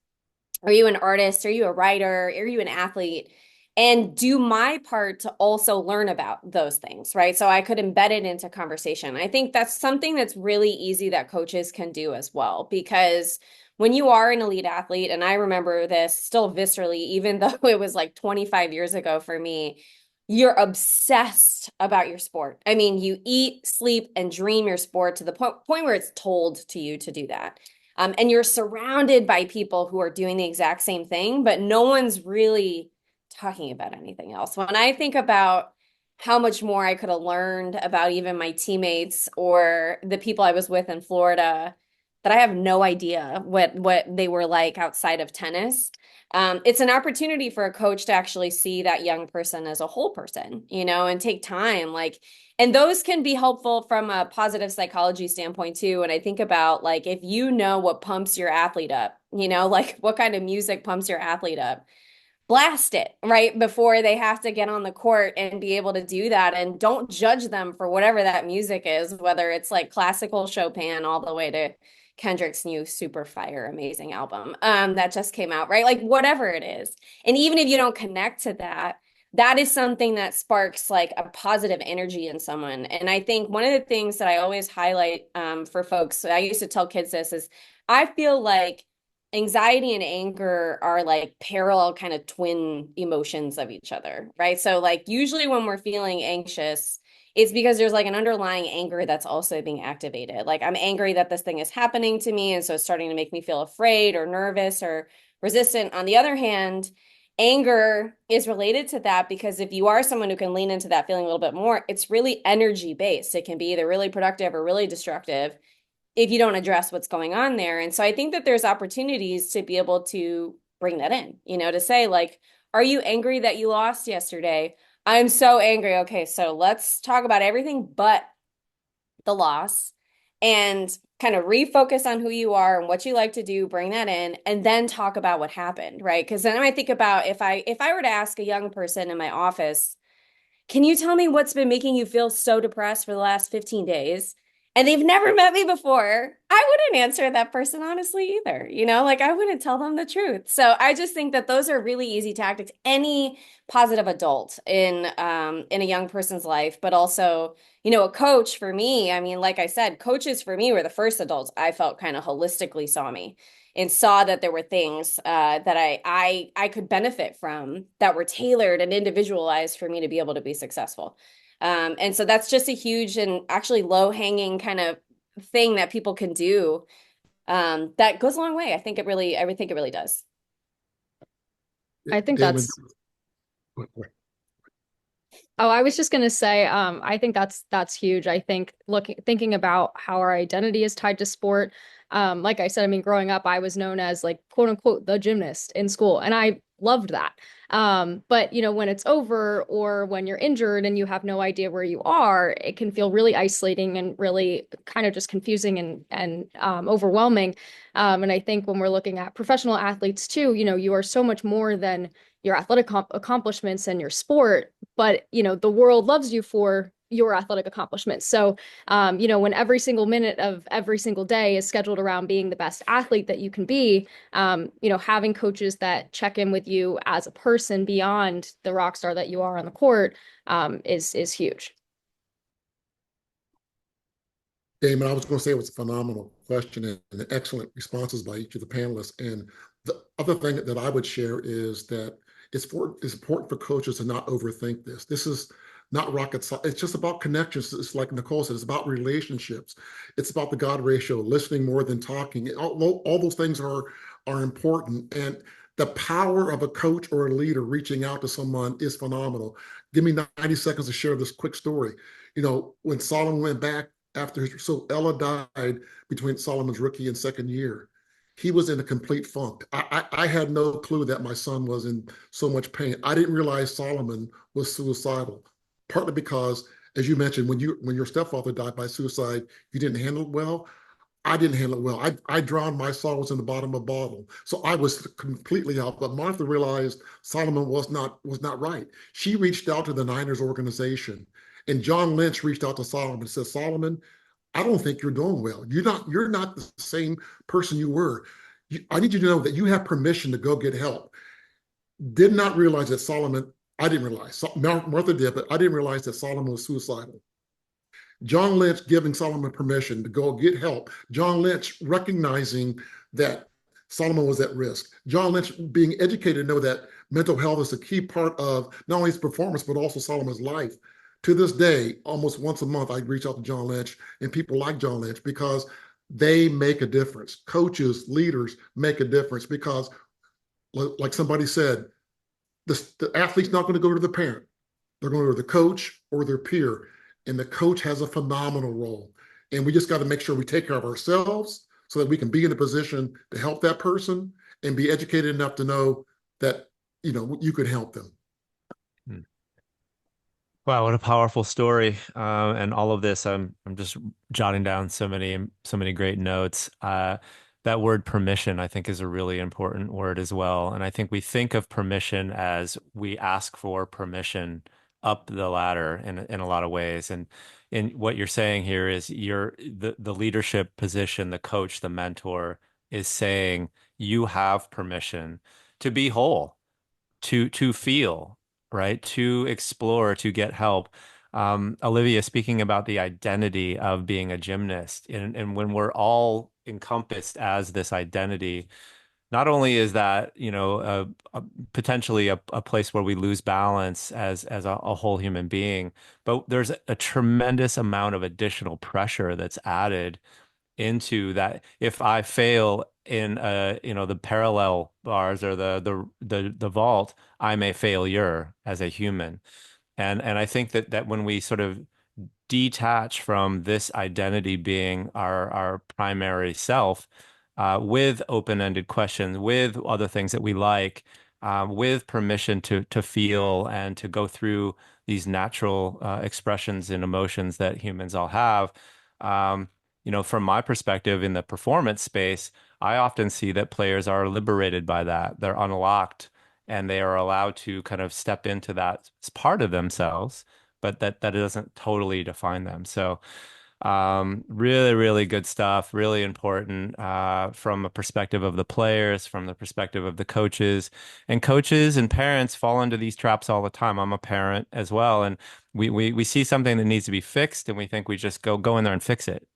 Are you an artist? Are you a writer? Are you an athlete? And do my part to also learn about those things, right? So I could embed it into conversation. I think that's something that's really easy that coaches can do as well, because when you are an elite athlete, and I remember this still viscerally, even though it was like 25 years ago for me, you're obsessed about your sport. I mean, you eat, sleep, and dream your sport to the point where it's told to you to do that. And you're surrounded by people who are doing the exact same thing, but no one's really talking about anything else. When I think about how much more I could have learned about even my teammates or the people I was with in Florida, that I have no idea what they were like outside of tennis. It's an opportunity for a coach to actually see that young person as a whole person, and take time. Like, and those can be helpful from a positive psychology standpoint too. And I think about, like, if you know what pumps your athlete up, like what kind of music pumps your athlete up, blast it right before they have to get on the court and be able to do that. And don't judge them for whatever that music is, whether it's like classical Chopin all the way to Kendrick's new super fire amazing album that just came out, right? Like, whatever it is. And even if you don't connect to that, that is something that sparks like a positive energy in someone. And I think one of the things that I always highlight for folks, I used to tell kids this, is I feel like anxiety and anger are like parallel kind of twin emotions of each other, right? So like usually when we're feeling anxious, it's because there's like an underlying anger that's also being activated. Like, I'm angry that this thing is happening to me, and so it's starting to make me feel afraid or nervous or resistant. On the other hand, anger is related to that, because if you are someone who can lean into that feeling a little bit more, it's really energy based. It can be either really productive or really destructive if you don't address what's going on there. And so I think that there's opportunities to be able to bring that in, to say, like, are you angry that you lost yesterday? I'm so angry. Okay, so let's talk about everything but the loss, and kind of refocus on who you are and what you like to do, bring that in, and then talk about what happened, right? Because then I think about, if I were to ask a young person in my office, can you tell me what's been making you feel so depressed for the last 15 days? And they've never met me before, I wouldn't answer that person honestly either. Like, I wouldn't tell them the truth. So I just think that those are really easy tactics. Any positive adult in a young person's life, but also, a coach for me, I mean, like I said, coaches for me were the first adults I felt kind of holistically saw me and saw that there were things that I could benefit from that were tailored and individualized for me to be able to be successful. And so that's just a huge and actually low hanging kind of thing that people can do. That goes a long way. I think it really does. I think Damon, that's Oh, I was just gonna say, I think that's huge. I think thinking about how our identity is tied to sport. Like I said, I mean, growing up, I was known as like quote unquote the gymnast in school, and I loved that. But when it's over or when you're injured and you have no idea where you are, it can feel really isolating and really kind of just confusing and overwhelming. And I think when we're looking at professional athletes too, you are so much more than your athletic accomplishments and your sport, but the world loves you for your athletic accomplishments. So when every single minute of every single day is scheduled around being the best athlete that you can be, having coaches that check in with you as a person beyond the rock star that you are on the court, is huge. Damon, I was going to say it was a phenomenal question and excellent responses by each of the panelists. And the other thing that I would share is that it's important for coaches to not overthink this. This is not rocket science. It's just about connections. It's like Nikole said, it's about relationships. It's about the God ratio, listening more than talking. All those things are important. And the power of a coach or a leader reaching out to someone is phenomenal. Give me 90 seconds to share this quick story. When Solomon went back so Ella died between Solomon's rookie and second year. He was in a complete funk. I had no clue that my son was in so much pain. I didn't realize Solomon was suicidal, partly because, as you mentioned, when your stepfather died by suicide, you didn't handle it well. I didn't handle it well. I drowned my sorrows in the bottom of a bottle. So I was completely out. But Martha realized Solomon was not right. She reached out to the Niners organization. And John Lynch reached out to Solomon and said, Solomon, I don't think you're doing well. You're not the same person you were. I need you to know that you have permission to go get help. Did not realize that Solomon, I didn't realize, Martha did, but I didn't realize that Solomon was suicidal. John Lynch giving Solomon permission to go get help. John Lynch recognizing that Solomon was at risk. John Lynch being educated to know that mental health is a key part of not only his performance, but also Solomon's life. To this day, almost once a month, I reach out to John Lynch and people like John Lynch because they make a difference. Coaches, leaders make a difference because, like somebody said, the athlete's not going to go to the parent. They're going to go to the coach or their peer. And the coach has a phenomenal role. And we just got to make sure we take care of ourselves so that we can be in a position to help that person and be educated enough to know that, you could help them. Hmm. Wow, what a powerful story. And all of this, I'm just jotting down so many great notes. That word permission, I think, is a really important word as well. And I think we think of permission as we ask for permission up the ladder in a lot of ways. And in what you're saying here is the leadership position, the coach, the mentor is saying you have permission to be whole, to feel, right? To explore, to get help. Olivia, speaking about the identity of being a gymnast, and when we're all encompassed as this identity, not only is that, potentially a place where we lose balance as a whole human being, but there's a tremendous amount of additional pressure that's added into that. If I fail in the parallel bars or the vault, I'm a failure as a human. And I think that when we sort of detach from this identity being our primary self, with open-ended questions, with other things that we like, with permission to feel and to go through these natural expressions and emotions that humans all have. From my perspective in the performance space, I often see that players are liberated by that. They're unlocked and they are allowed to kind of step into that part of themselves, but that doesn't totally define them. So really, really good stuff, really important from a perspective of the players, from the perspective of the coaches. And coaches and parents fall into these traps all the time. I'm a parent as well, and we see something that needs to be fixed, and we think we just go in there and fix it.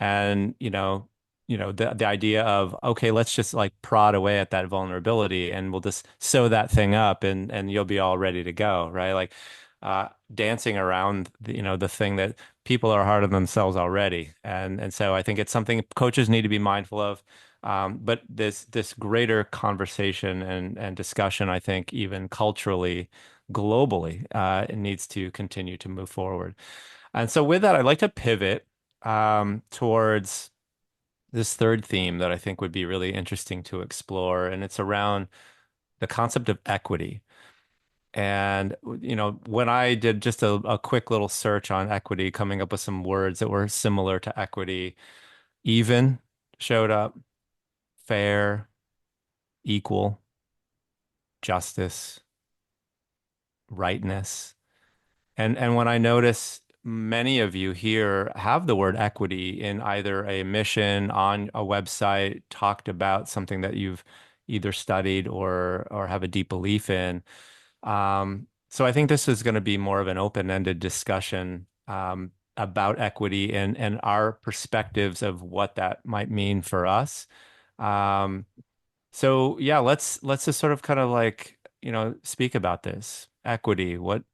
And the idea of, okay, let's just like prod away at that vulnerability, and we'll just sew that thing up, and you'll be all ready to go, right? Like dancing around the thing that people are hard on themselves already. And so I think it's something coaches need to be mindful of. But this greater conversation and discussion, I think, even culturally, globally, it needs to continue to move forward. And so with that, I'd like to pivot towards this third theme that I think would be really interesting to explore, and it's around the concept of equity. And, when I did just a quick little search on equity, coming up with some words that were similar to equity, even showed up, fair, equal, justice, rightness. And when I notice many of you here have the word equity in either a mission on a website, talked about something that you've either studied or have a deep belief in. So I think this is going to be more of an open-ended discussion about equity and our perspectives of what that might mean for us. Um, so yeah, let's just sort of kind of like, speak about this equity. What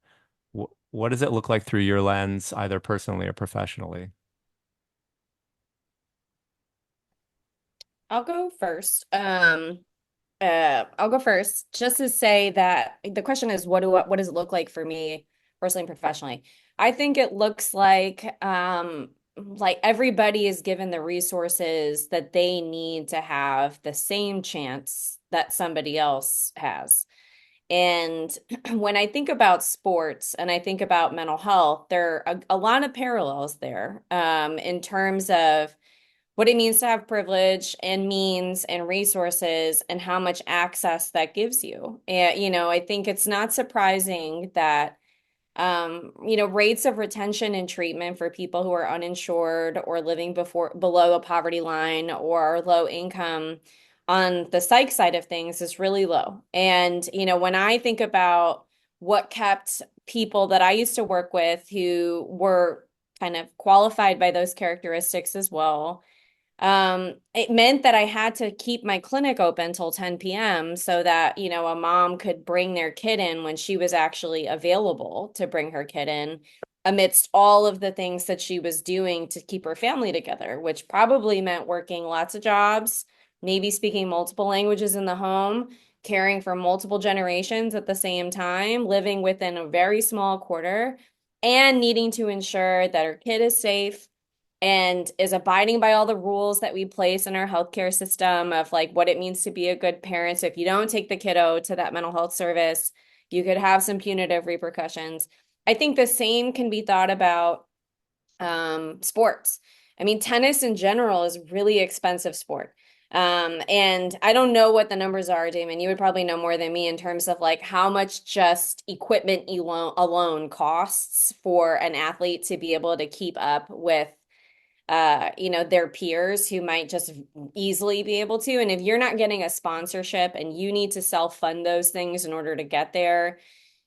does it look like through your lens, either personally or professionally? I'll go first. I'll go first just to say that the question is what does it look like for me personally and professionally? I think it looks like everybody is given the resources that they need to have the same chance that somebody else has. And when I think about sports and I think about mental health, there are a lot of parallels there in terms of what it means to have privilege and means and resources and how much access that gives you. And, I think it's not surprising that, rates of retention and treatment for people who are uninsured or living below a poverty line or low income on the psych side of things is really low. And, when I think about what kept people that I used to work with who were kind of qualified by those characteristics as well, it meant that I had to keep my clinic open till 10 p.m. so that, a mom could bring their kid in when she was actually available to bring her kid in amidst all of the things that she was doing to keep her family together, which probably meant working lots of jobs, maybe speaking multiple languages in the home, caring for multiple generations at the same time, living within a very small quarter, and needing to ensure that her kid is safe and is abiding by all the rules that we place in our healthcare system of like what it means to be a good parent. So if you don't take the kiddo to that mental health service, you could have some punitive repercussions. I think the same can be thought about sports. I mean, tennis in general is a really expensive sport. And I don't know what the numbers are, Damon. You would probably know more than me in terms of like how much just equipment alone costs for an athlete to be able to keep up with their peers who might just easily be able to. And if you're not getting a sponsorship and you need to self-fund those things in order to get there,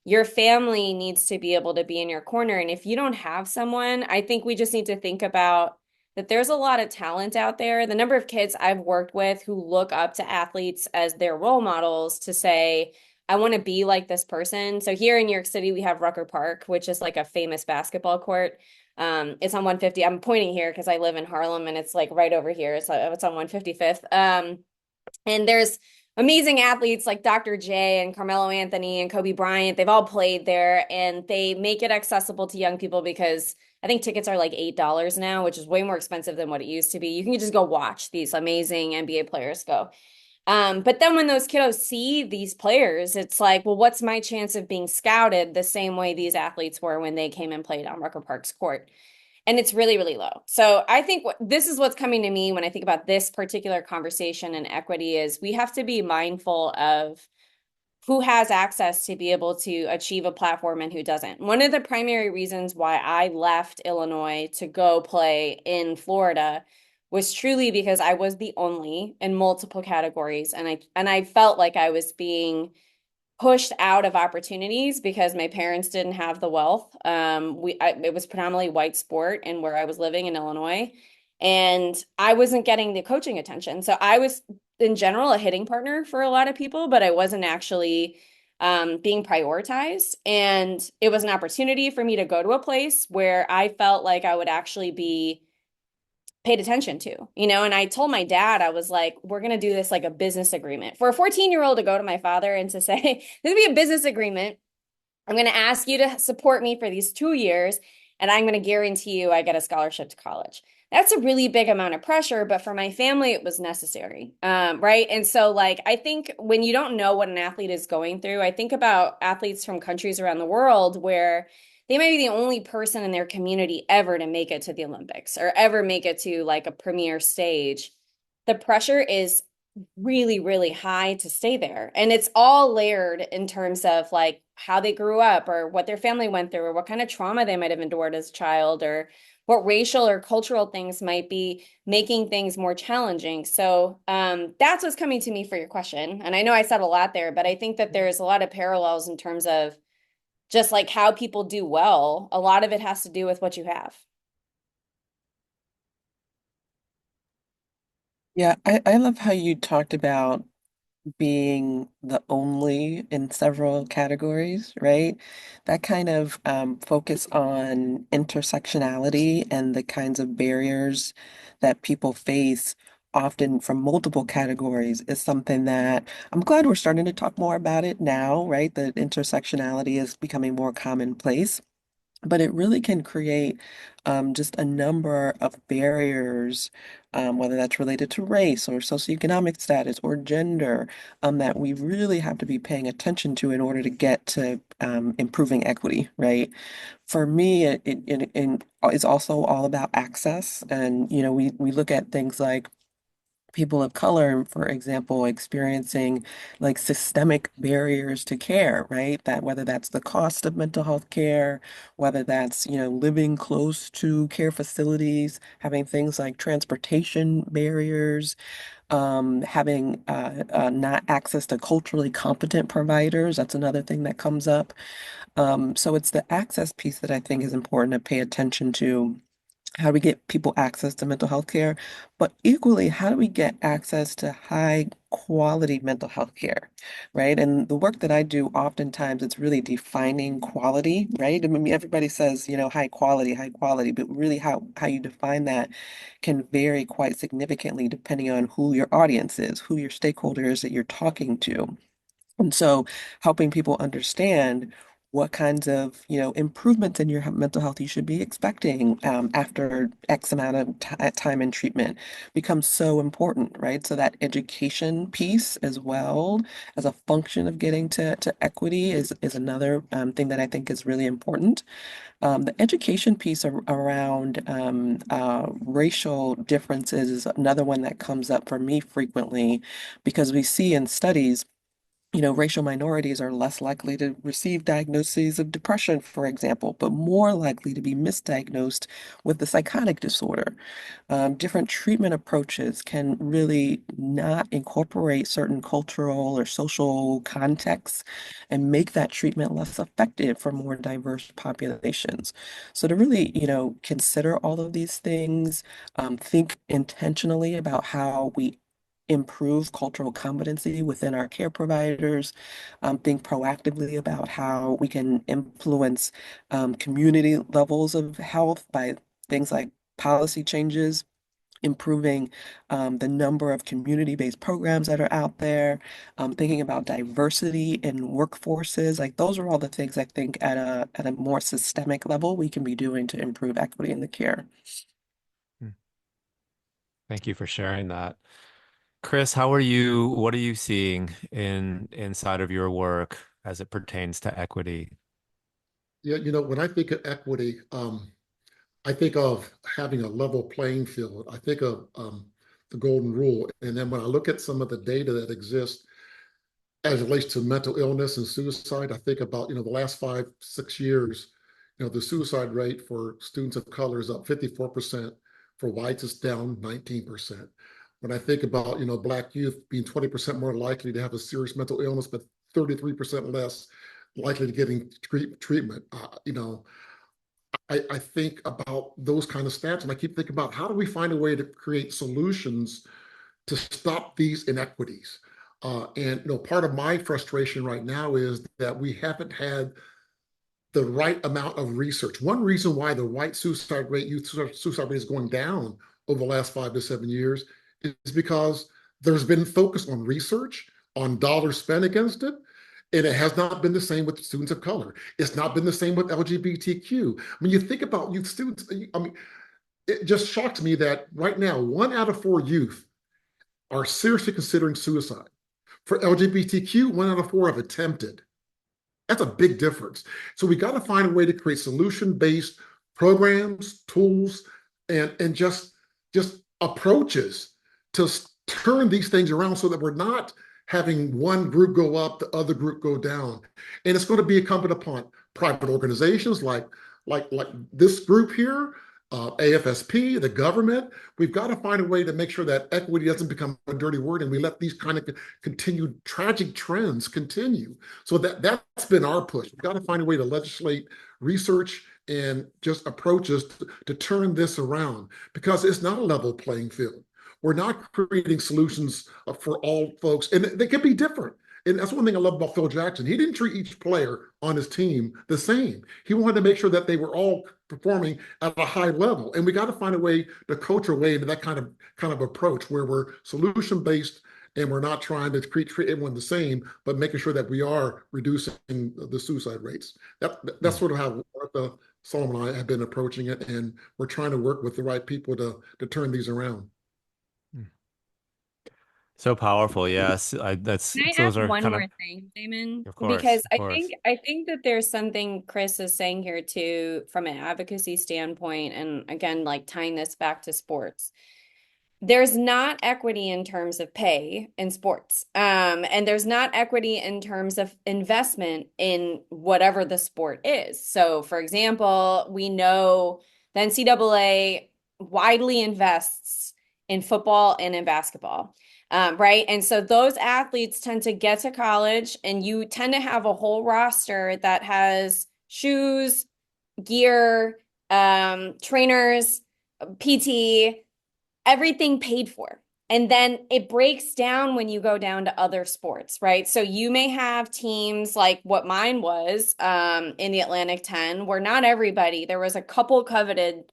your family needs to be able to be in your corner. And if you don't have someone, I think we just need to think about that there's a lot of talent out there. The number of kids I've worked with who look up to athletes as their role models to say, I want to be like this person. So here in New York City, we have Rucker Park, which is like a famous basketball court. It's on 150. I'm pointing here because I live in Harlem and it's like right over here. It's on 155th. And there's amazing athletes like Dr. J and Carmelo Anthony and Kobe Bryant. They've all played there and they make it accessible to young people because I think tickets are like $8 now, which is way more expensive than what it used to be. You can just go watch these amazing NBA players go. But then when those kiddos see these players, it's like, well, what's my chance of being scouted the same way these athletes were when they came and played on Rucker Park's court? And it's really, really low. So I think this is what's coming to me when I think about this particular conversation and equity is we have to be mindful of who has access to be able to achieve a platform and who doesn't. One of the primary reasons why I left Illinois to go play in Florida was truly because I was the only in multiple categories and I felt like I was being pushed out of opportunities because my parents didn't have the wealth. It was predominantly white sport and where I was living in Illinois, and I wasn't getting the coaching attention. So I was in general a hitting partner for a lot of people, but I wasn't actually being prioritized. And it was an opportunity for me to go to a place where I felt like I would actually be paid attention to, and I told my dad, I was like, we're going to do this like a business agreement. For a 14-year-old to go to my father and to say, this would be a business agreement. I'm going to ask you to support me for these 2 years, and I'm going to guarantee you I get a scholarship to college. That's a really big amount of pressure, but for my family, it was necessary. Right. And so, like, I think when you don't know what an athlete is going through, I think about athletes from countries around the world where they might be the only person in their community ever to make it to the Olympics or ever make it to like a premier stage. The pressure is really, really high to stay there. And it's all layered in terms of like how they grew up or what their family went through or what kind of trauma they might have endured as a child or what racial or cultural things might be making things more challenging. So that's what's coming to me for your question. And I know I said a lot there, but I think that there's a lot of parallels in terms of just like how people do well. A lot of it has to do with what you have. Yeah, I love how you talked about being the only in several categories, right? That kind of focus on intersectionality and the kinds of barriers that people face, often from multiple categories, is something that I'm glad we're starting to talk more about it now, right? That intersectionality is becoming more commonplace. But it really can create just a number of barriers, whether that's related to race or socioeconomic status or gender, that we really have to be paying attention to in order to get to improving equity, right? For me, it's also all about access. And, we look at things like people of color, for example, experiencing like systemic barriers to care, right? That whether that's the cost of mental health care, whether that's, living close to care facilities, having things like transportation barriers, having not access to culturally competent providers. That's another thing that comes up. So it's the access piece that I think is important to pay attention to. How do we get people access to mental health care? But equally, how do we get access to high quality mental health care, right? And the work that I do, oftentimes it's really defining quality, right? I mean, everybody says, high quality, but really how you define that can vary quite significantly depending on who your audience is, who your stakeholder is that you're talking to. And so helping people understand what kinds of, improvements in your mental health you should be expecting after X amount of time in treatment becomes so important, right? So that education piece as well as a function of getting to equity is another thing that I think is really important. The education piece around racial differences is another one that comes up for me frequently because we see in studies racial minorities are less likely to receive diagnoses of depression, for example, but more likely to be misdiagnosed with the psychotic disorder. Different treatment approaches can really not incorporate certain cultural or social contexts and make that treatment less effective for more diverse populations. So to really, consider all of these things, think intentionally about how we improve cultural competency within our care providers, think proactively about how we can influence community levels of health by things like policy changes, improving the number of community-based programs that are out there, thinking about diversity in workforces. Like those are all the things I think at a more systemic level we can be doing to improve equity in the care. Hmm. Thank you for sharing that. Chris, how are you? What are you seeing inside of your work as it pertains to equity? Yeah, when I think of equity, I think of having a level playing field. I think of the golden rule. And then when I look at some of the data that exists as it relates to mental illness and suicide, I think about, the last 5, 6 years, the suicide rate for students of color is up 54%. For whites, it's down 19%. When I think about, Black youth being 20% more likely to have a serious mental illness, but 33% less likely to getting treatment, I think about those kind of stats, and I keep thinking about how do we find a way to create solutions to stop these inequities. And part of my frustration right now is that we haven't had the right amount of research. One reason why the youth suicide rate is going down over the last 5 to 7 years is because there's been focus on research, on dollars spent against it, and it has not been the same with students of color. It's not been the same with LGBTQ. When you think about youth students, I mean, it just shocks me that right now, 1 out of 4 youth are seriously considering suicide. For LGBTQ, 1 out of 4 have attempted. That's a big difference. So we got to find a way to create solution-based programs, tools, and just approaches to turn these things around so that we're not having one group go up, the other group go down. And it's going to be incumbent upon private organizations like this group here, AFSP, the government. We've got to find a way to make sure that equity doesn't become a dirty word and we let these kind of continued tragic trends continue. So that's been our push. We've got to find a way to legislate research and just approaches to turn this around because it's not a level playing field. We're not creating solutions for all folks, and they can be different. And that's one thing I love about Phil Jackson. He didn't treat each player on his team the same. He wanted to make sure that they were all performing at a high level. And we got to find a way to coach our way into that kind of approach where we're solution based and we're not trying to treat everyone the same, but making sure that we are reducing the suicide rates. That's sort of how Martha, Solomon and I have been approaching it, and we're trying to work with the right people to turn these around. So powerful. Yes. Can I Those add are one kind of, more thing, Damon? of course, Because of course. I think that there's something Chris is saying here too, from an advocacy standpoint, and again, like tying this back to sports. There's not equity in terms of pay in sports. And there's not equity in terms of investment in whatever the sport is. So, for example, we know the NCAA widely invests in football and in basketball. Right. And so those athletes tend to get to college, and you tend to have a whole roster that has shoes, gear, trainers, PT, everything paid for. And then it breaks down when you go down to other sports, right? So you may have teams like what mine was in the Atlantic 10, where not everybody, there was a couple coveted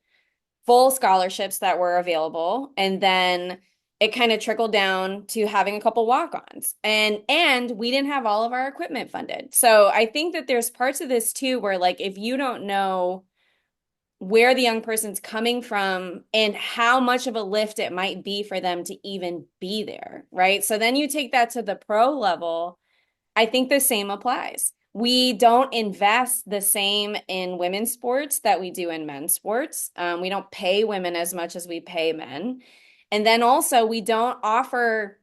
full scholarships that were available. And then it kind of trickled down to having a couple walk-ons. And we didn't have all of our equipment funded. So I think that there's parts of this too where, like, if you don't know where the young person's coming from and how much of a lift it might be for them to even be there, right? So then you take that to the pro level. I think the same applies. We don't invest the same in women's sports that we do in men's sports. We don't pay women as much as we pay men. And then also, we don't offer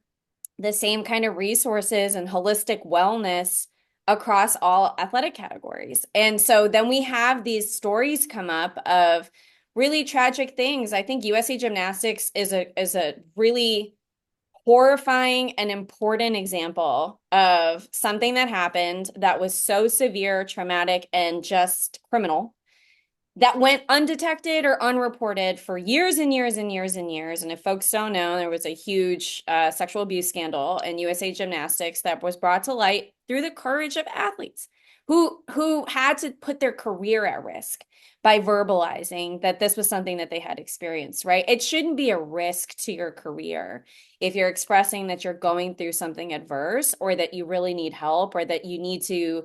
the same kind of resources and holistic wellness across all athletic categories. And so then we have these stories come up of really tragic things. I think USA Gymnastics is a really horrifying and important example of something that happened that was so severe, traumatic, and just criminal that went undetected or unreported for years and years and years and years. And if folks don't know, there was a huge sexual abuse scandal in USA Gymnastics that was brought to light through the courage of athletes who had to put their career at risk by verbalizing that this was something that they had experienced, right? It shouldn't be a risk to your career if you're expressing that you're going through something adverse, or that you really need help, or that you need to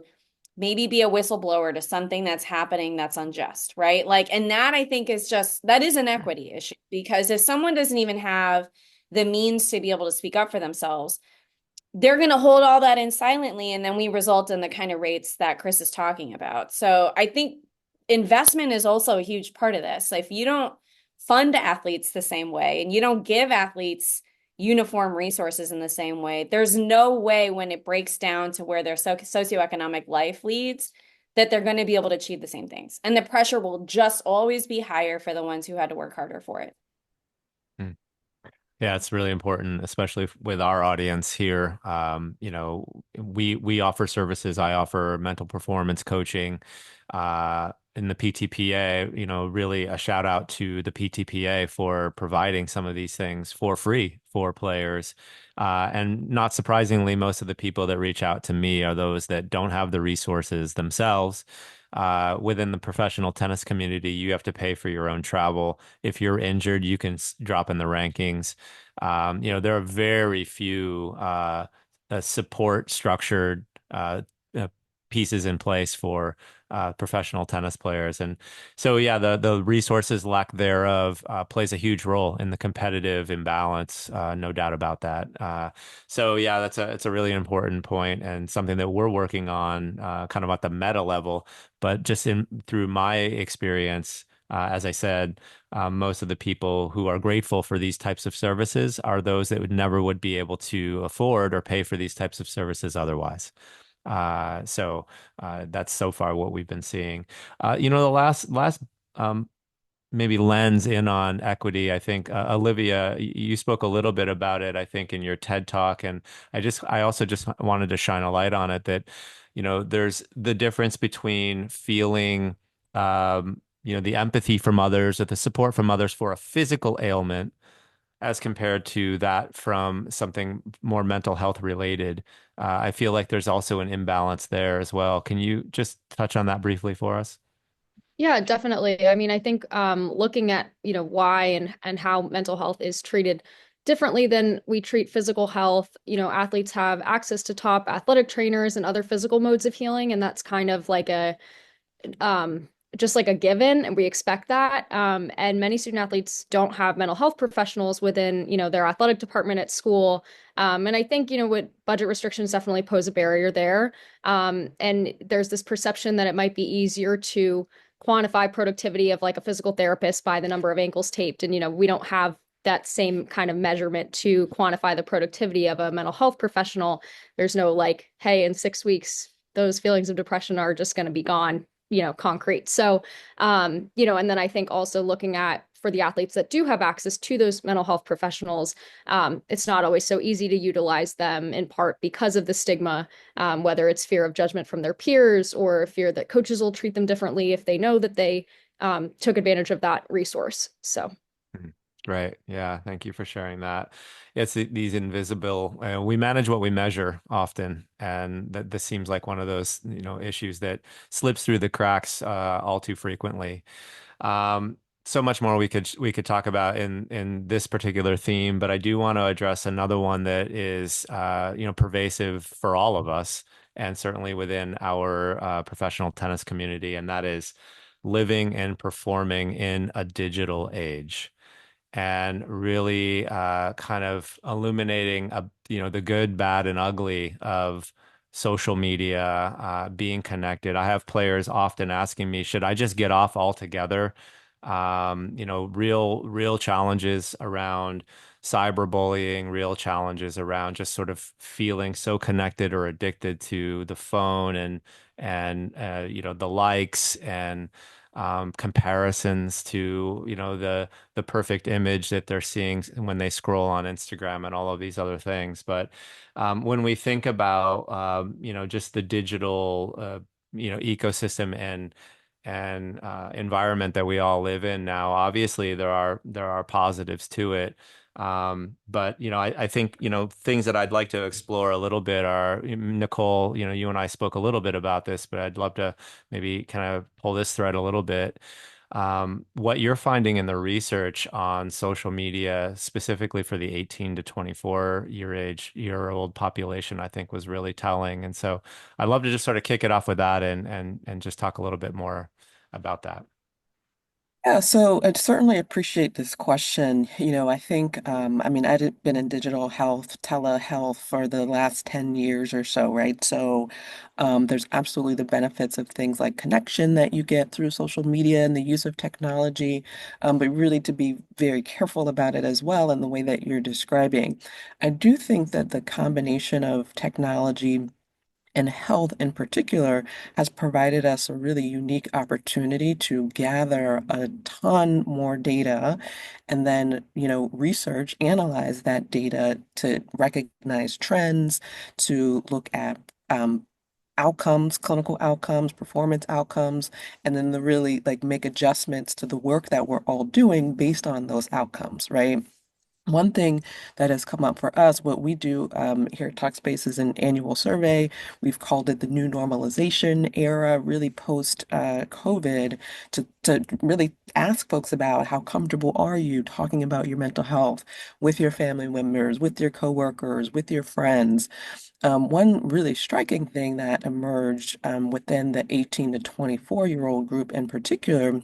maybe be a whistleblower to something that's happening that's unjust, right? Like, and that I think is that is an equity issue, because if someone doesn't even have the means to be able to speak up for themselves, they're going to hold all that in silently. And then we result in the kind of rates that Chris is talking about. So I think investment is also a huge part of this. If you don't fund athletes the same way, and you don't give athletes uniform resources in the same way, there's no way when it breaks down to where their socioeconomic life leads that they're going to be able to achieve the same things. And the pressure will just always be higher for the ones who had to work harder for it. Yeah, it's really important, especially with our audience here. We offer services. I offer mental performance coaching in the PTPA. Really a shout out to the PTPA for providing some of these things for free for players. And not surprisingly, most of the people that reach out to me are those that don't have the resources themselves. Within the professional tennis community, you have to pay for your own travel. If you're injured, you can drop in the rankings. There are very few support structured uh, pieces in place for professional tennis players. And so, yeah, the resources lack thereof plays a huge role in the competitive imbalance, no doubt about that. So, yeah, it's a really important point and something that we're working on kind of at the meta level. But just in through my experience, as I said, most of the people who are grateful for these types of services are those that would never would be able to afford or pay for these types of services otherwise. That's so far what we've been seeing. The last um, maybe lens in on equity. I think Olivia, you spoke a little bit about it, I think, in your TED talk, and I also just wanted to shine a light on it that, there's the difference between feeling, the empathy from others or the support from others for a physical ailment as compared to that from something more mental health related. I feel like there's also an imbalance there as well. Can you just touch on that briefly for us? Yeah, definitely. I mean, I think looking at, why and how mental health is treated differently than we treat physical health, athletes have access to top athletic trainers and other physical modes of healing, and that's kind of like a um, just like a given, and we expect that. And many student athletes don't have mental health professionals within, their athletic department at school. And I think, what budget restrictions definitely pose a barrier there. And there's this perception that it might be easier to quantify productivity of like a physical therapist by the number of ankles taped. And, we don't have that same kind of measurement to quantify the productivity of a mental health professional. There's no like, hey, in 6 weeks, those feelings of depression are just going to be gone, concrete. So, and then I think also looking at for the athletes that do have access to those mental health professionals, it's not always so easy to utilize them in part because of the stigma, whether it's fear of judgment from their peers or fear that coaches will treat them differently if they know that they took advantage of that resource. So. Mhm. Right. Yeah. Thank you for sharing that. It's these invisible, we manage what we measure often. And that this seems like one of those, issues that slips through the cracks all too frequently. So much more we could talk about in this particular theme, but I do want to address another one that is, pervasive for all of us, and certainly within our professional tennis community, and that is living and performing in a digital age and really kind of illuminating the good, bad, and ugly of social media, being connected. I have players often asking me, should I just get off altogether? Real challenges around cyberbullying, real challenges around just sort of feeling so connected or addicted to the phone and the likes and comparisons to the perfect image that they're seeing when they scroll on Instagram and all of these other things. But when we think about just the digital ecosystem and environment that we all live in now, obviously there are positives to it. But I think things that I'd like to explore a little bit are, Nikole, you and I spoke a little bit about this, but I'd love to maybe kind of pull this thread a little bit. What you're finding in the research on social media, specifically for the 18 to 24 year old population, I think was really telling. And so I'd love to just sort of kick it off with that and just talk a little bit more about that. Yeah, so I certainly appreciate this question. I think, I mean, I've been in digital health, telehealth for the last 10 years or so, right? So there's absolutely the benefits of things like connection that you get through social media and the use of technology, but really to be very careful about it as well in the way that you're describing. I do think that the combination of technology And health in particular has provided us a really unique opportunity to gather a ton more data and then, research, analyze that data to recognize trends, to look at outcomes, clinical outcomes, performance outcomes, and then to really like make adjustments to the work that we're all doing based on those outcomes, right? One thing that has come up for us, what we do here at Talkspace is an annual survey. We've called it the new normalization era, really post COVID, to really ask folks about how comfortable are you talking about your mental health with your family members, with your coworkers, with your friends. One really striking thing that emerged within the 18 to 24-year-old group in particular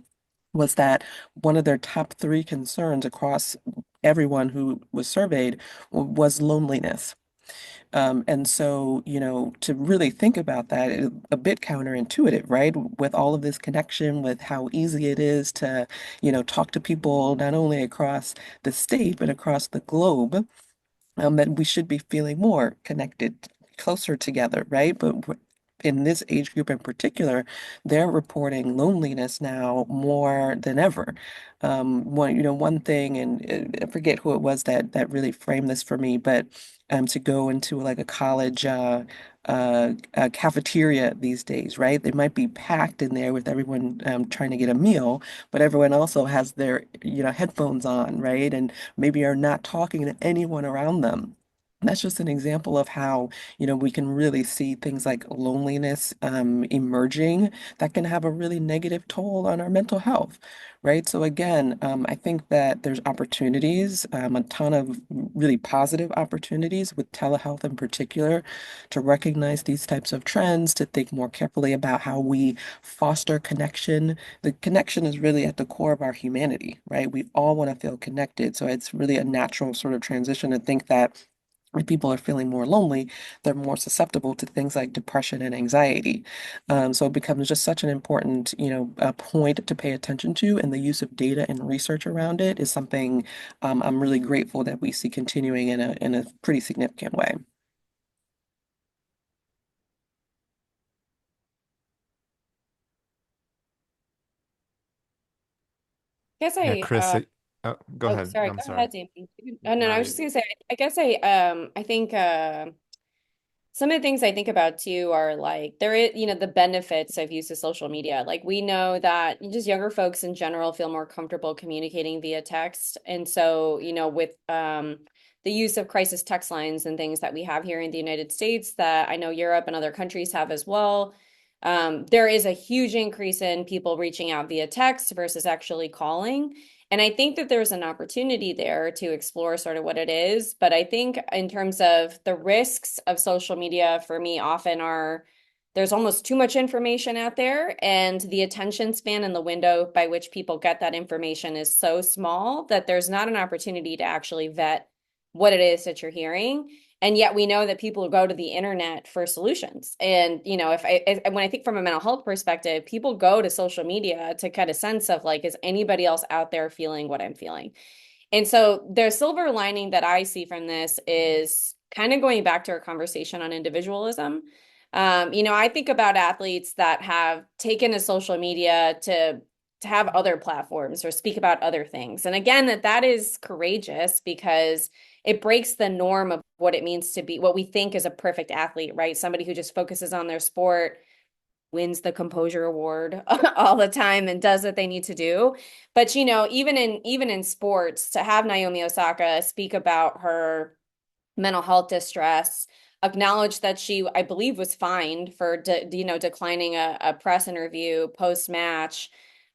was that one of their top three concerns across everyone who was surveyed was loneliness. And so, to really think about that, a bit counterintuitive, right? With all of this connection, with how easy it is to, talk to people not only across the state, but across the globe, that we should be feeling more connected, closer together, right? But in this age group in particular, they're reporting loneliness now more than ever. One thing, and I forget who it was that really framed this for me, but to go into like a college cafeteria these days, right? They might be packed in there with everyone trying to get a meal, but everyone also has their, headphones on, right? And maybe are not talking to anyone around them. That's just an example of how, we can really see things like loneliness emerging that can have a really negative toll on our mental health, right? So again, I think that there's opportunities, a ton of really positive opportunities with telehealth in particular, to recognize these types of trends, to think more carefully about how we foster connection. The connection is really at the core of our humanity, right? We all want to feel connected. So it's really a natural sort of transition to think that if people are feeling more lonely, they're more susceptible to things like depression and anxiety. So it becomes just such an important, point to pay attention to, and the use of data and research around it is something I'm really grateful that we see continuing in a pretty significant way. Guess Yeah, I Chris, go oh, ahead. sorry, I'm go sorry. ahead, Damon. Oh, no, no, No, I was just gonna say, I guess I think some of the things I think about too are like there is, the benefits of use of social media. Like we know that just younger folks in general feel more comfortable communicating via text. And so, with the use of crisis text lines and things that we have here in the United States that I know Europe and other countries have as well, there is a huge increase in people reaching out via text versus actually calling. And I think that there's an opportunity there to explore sort of what it is. But I think in terms of the risks of social media for me often are there's almost too much information out there, and the attention span and the window by which people get that information is so small that there's not an opportunity to actually vet what it is that you're hearing. And yet we know that people go to the internet for solutions. And, when I think from a mental health perspective, people go to social media to get a sense of like, is anybody else out there feeling what I'm feeling? And so the silver lining that I see from this is kind of going back to our conversation on individualism. I think about athletes that have taken to social media to have other platforms or speak about other things. And again, that is courageous because it breaks the norm of what it means to be what we think is a perfect athlete, right? Somebody who just focuses on their sport, wins the composure award all the time and does what they need to do. But even in sports, to have Naomi Osaka speak about her mental health distress, acknowledge that she, I believe, was fined for declining a press interview post match,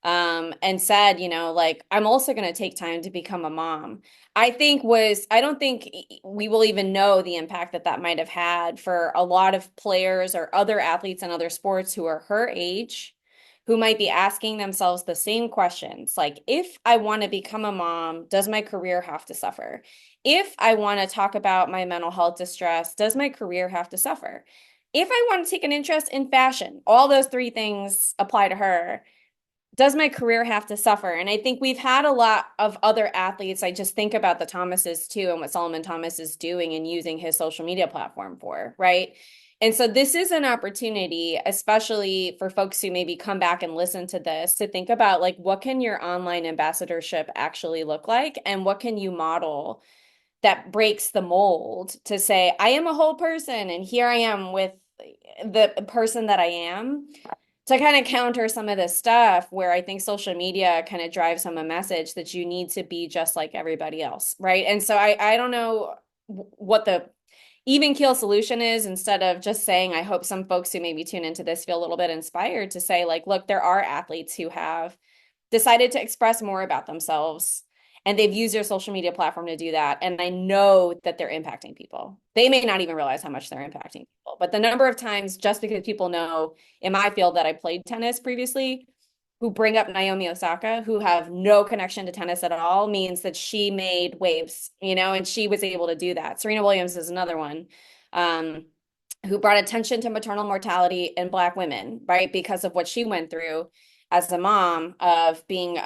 and said, like, I'm also going to take time to become a mom. I don't think we will even know the impact that might have had for a lot of players or other athletes in other sports who are her age, who might be asking themselves the same questions. Like, if I want to become a mom, does my career have to suffer? If I want to talk about my mental health distress, does my career have to suffer? If I want to take an interest in fashion, all those three things apply to her. Does my career have to suffer? And I think we've had a lot of other athletes. I just think about the Thomases too and what Solomon Thomas is doing and using his social media platform for, right? And so this is an opportunity, especially for folks who maybe come back and listen to this, to think about like, what can your online ambassadorship actually look like? And what can you model that breaks the mold to say, I am a whole person and here I am with the person that I am, to kind of counter some of this stuff where I think social media kind of drives home a message that you need to be just like everybody else, right? And so I don't know what the even keel solution is, instead of just saying, I hope some folks who maybe tune into this feel a little bit inspired to say, like, look, there are athletes who have decided to express more about themselves and they've used their social media platform to do that. And I know that they're impacting people. They may not even realize how much they're impacting people, but the number of times, just because people know in my field that I played tennis previously, who bring up Naomi Osaka, who have no connection to tennis at all, means that she made waves, and she was able to do that. Serena Williams is another one, who brought attention to maternal mortality in Black women, right? Because of what she went through as a mom of being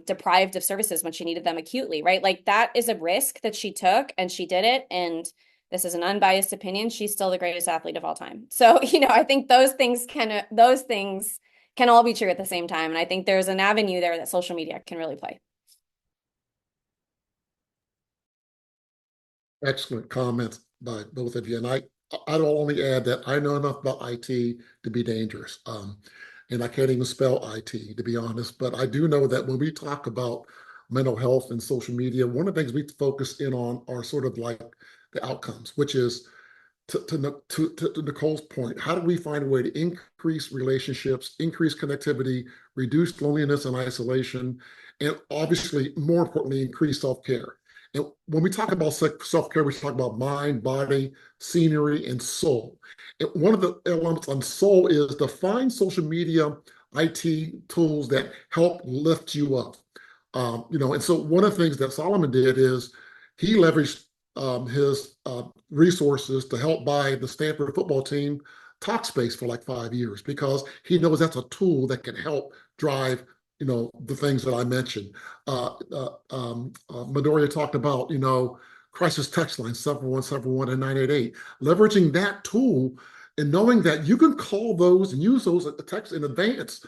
deprived of services when she needed them acutely, right? Like that is a risk that she took and she did it. And this is an unbiased opinion. She's still the greatest athlete of all time. So, I think those things can all be true at the same time. And I think there's an avenue there that social media can really play. Excellent comments by both of you. And I'd only add that I know enough about IT to be dangerous. And I can't even spell IT, to be honest. But I do know that when we talk about mental health and social media, one of the things we focus in on are sort of like the outcomes, which is to Nicole's point, how do we find a way to increase relationships, increase connectivity, reduce loneliness and isolation, and obviously, more importantly, increase self-care? And when we talk about self-care, we talk about mind, body, scenery, and soul. And one of the elements on soul is to find social media, IT tools that help lift you up. And so one of the things that Solomon did is he leveraged his resources to help buy the Stanford football team Talkspace for like 5 years because he knows that's a tool that can help drive the things that I mentioned. Midoriya talked about crisis text line 71771 and 988. Leveraging that tool and knowing that you can call those and use those text in advance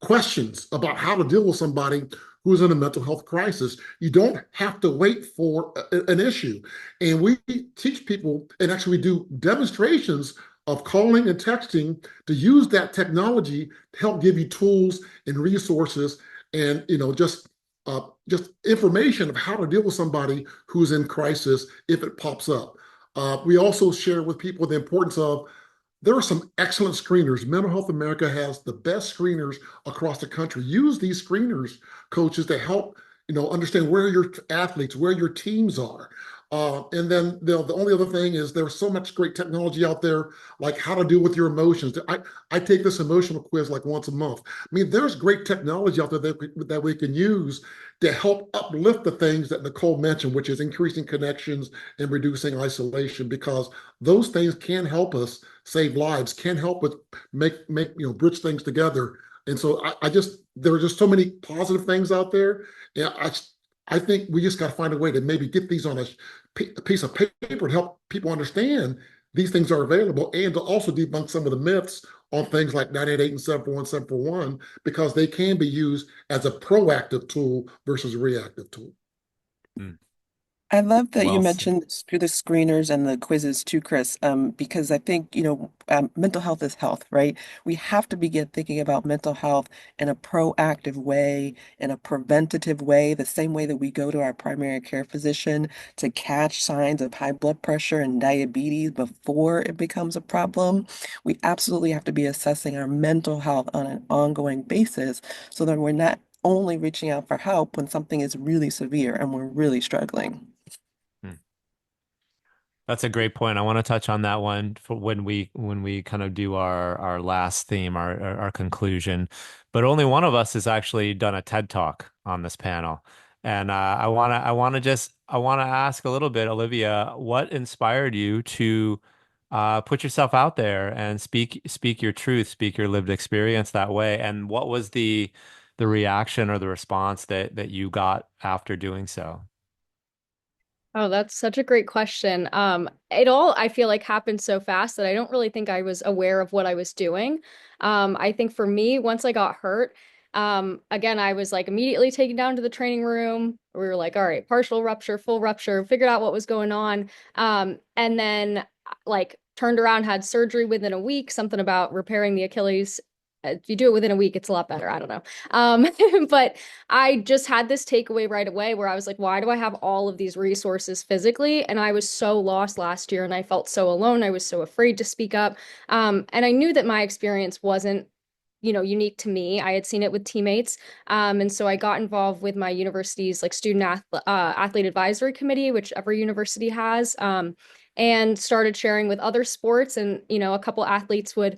questions about how to deal with somebody who's in a mental health crisis. You don't have to wait for an issue. And we teach people, and actually we do demonstrations of calling and texting to use that technology to help give you tools and resources and just information of how to deal with somebody who's in crisis if it pops up. We also share with people the importance of there are some excellent screeners. Mental Health America has the best screeners across the country. Use these screeners, coaches, to help understand where your athletes, where your teams are. And then the only other thing is there's so much great technology out there, like how to deal with your emotions. I take this emotional quiz like once a month. I mean, there's great technology out there that we can use to help uplift the things that Nicole mentioned, which is increasing connections and reducing isolation, because those things can help us save lives, can help with make bridge things together. And so there are just so many positive things out there. And I think we just got to find a way to maybe get these on a piece of paper to help people understand these things are available and to also debunk some of the myths on things like 988 and 741, because they can be used as a proactive tool versus a reactive tool. Mm. I love that you Well said. mentioned the screeners and the quizzes too, Chris, because I think, mental health is health, right? We have to begin thinking about mental health in a proactive way, in a preventative way, the same way that we go to our primary care physician to catch signs of high blood pressure and diabetes before it becomes a problem. We absolutely have to be assessing our mental health on an ongoing basis so that we're not only reaching out for help when something is really severe and we're really struggling. Hmm. That's a great point. I want to touch on that one for when we kind of do our last theme, our conclusion. But only one of us has actually done a TED Talk on this panel. And I want to ask a little bit, Olivia, what inspired you to put yourself out there and speak your truth, speak your lived experience that way? And what was the reaction or the response that you got after doing so? Oh, that's such a great question. It all I feel like happened so fast that I don't really think I was aware of what I was doing. I think for me, once I got hurt, again, I was like immediately taken down to the training room. We were like, all right, partial rupture, full rupture, figured out what was going on. And then like turned around, had surgery within a week, something about repairing the Achilles. If you do it within a week, it's a lot better. I don't know. Um, but I just had this takeaway right away where I was like, why do I have all of these resources physically? And I was so lost last year and I felt so alone. I was so afraid to speak up. And I knew that my experience wasn't, unique to me. I had seen it with teammates. And so I got involved with my university's like athlete advisory committee, which every university has. And started sharing with other sports. And, a couple athletes would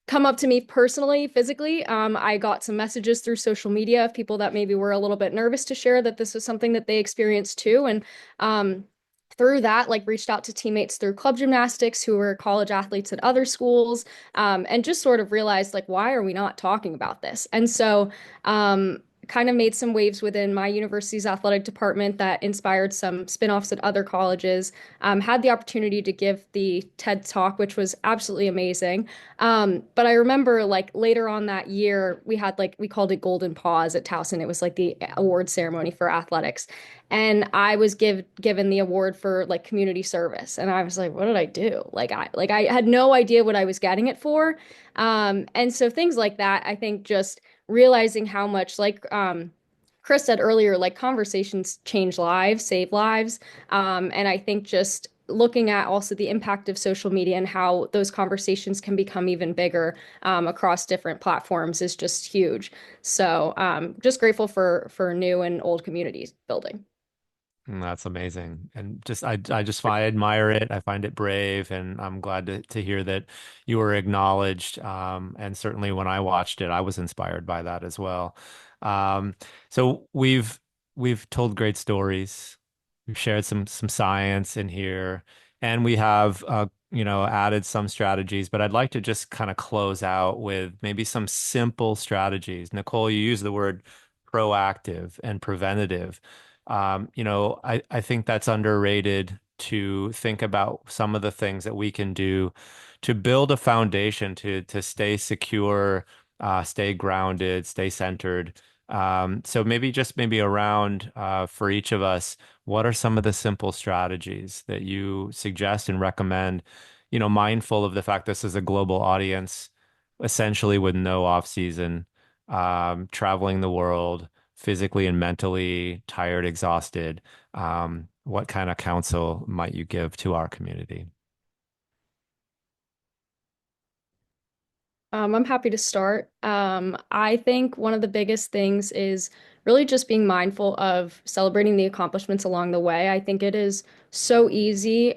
come up to me personally, physically. I got some messages through social media of people that maybe were a little bit nervous to share that this was something that they experienced too. And through that, like reached out to teammates through club gymnastics who were college athletes at other schools, and just sort of realized like, why are we not talking about this? And so, kind of made some waves within my university's athletic department that inspired some spin-offs at other colleges. Had the opportunity to give the TED Talk, which was absolutely amazing. But I remember like later on that year, we had like we called it Golden Paws at Towson. It was like the award ceremony for athletics. And I was given the award for like community service. And I was like, what did I do? Like I had no idea what I was getting it for. And so things like that, I think just realizing how much like Chris said earlier, like conversations change lives, save lives. And I think just looking at also the impact of social media and how those conversations can become even bigger across different platforms is just huge. So just grateful for new and old communities building. That's amazing. And I admire it. I find it brave, and I'm glad to hear that you were acknowledged. And certainly when I watched it, I was inspired by that as well. Um, so we've told great stories. We've shared some science in here, and we have added some strategies, but I'd like to just kind of close out with maybe some simple strategies. Nikole, you use the word proactive and preventative. I think that's underrated to think about some of the things that we can do to build a foundation to stay secure, stay grounded, stay centered. So maybe around for each of us, what are some of the simple strategies that you suggest and recommend, mindful of the fact this is a global audience, essentially with no off season, traveling the world physically and mentally tired, exhausted, what kind of counsel might you give to our community? I'm happy to start. I think one of the biggest things is really just being mindful of celebrating the accomplishments along the way. I think it is so easy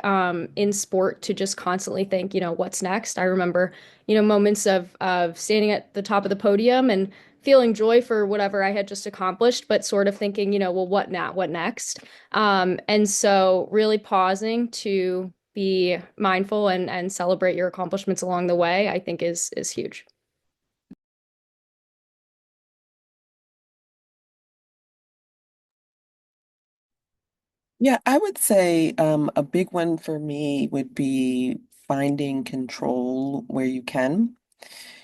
in sport to just constantly think, what's next? I remember, moments of standing at the top of the podium and feeling joy for whatever I had just accomplished, but sort of thinking, well, what now? What next? And so really pausing to be mindful and celebrate your accomplishments along the way, I think is huge. Yeah, I would say a big one for me would be finding control where you can.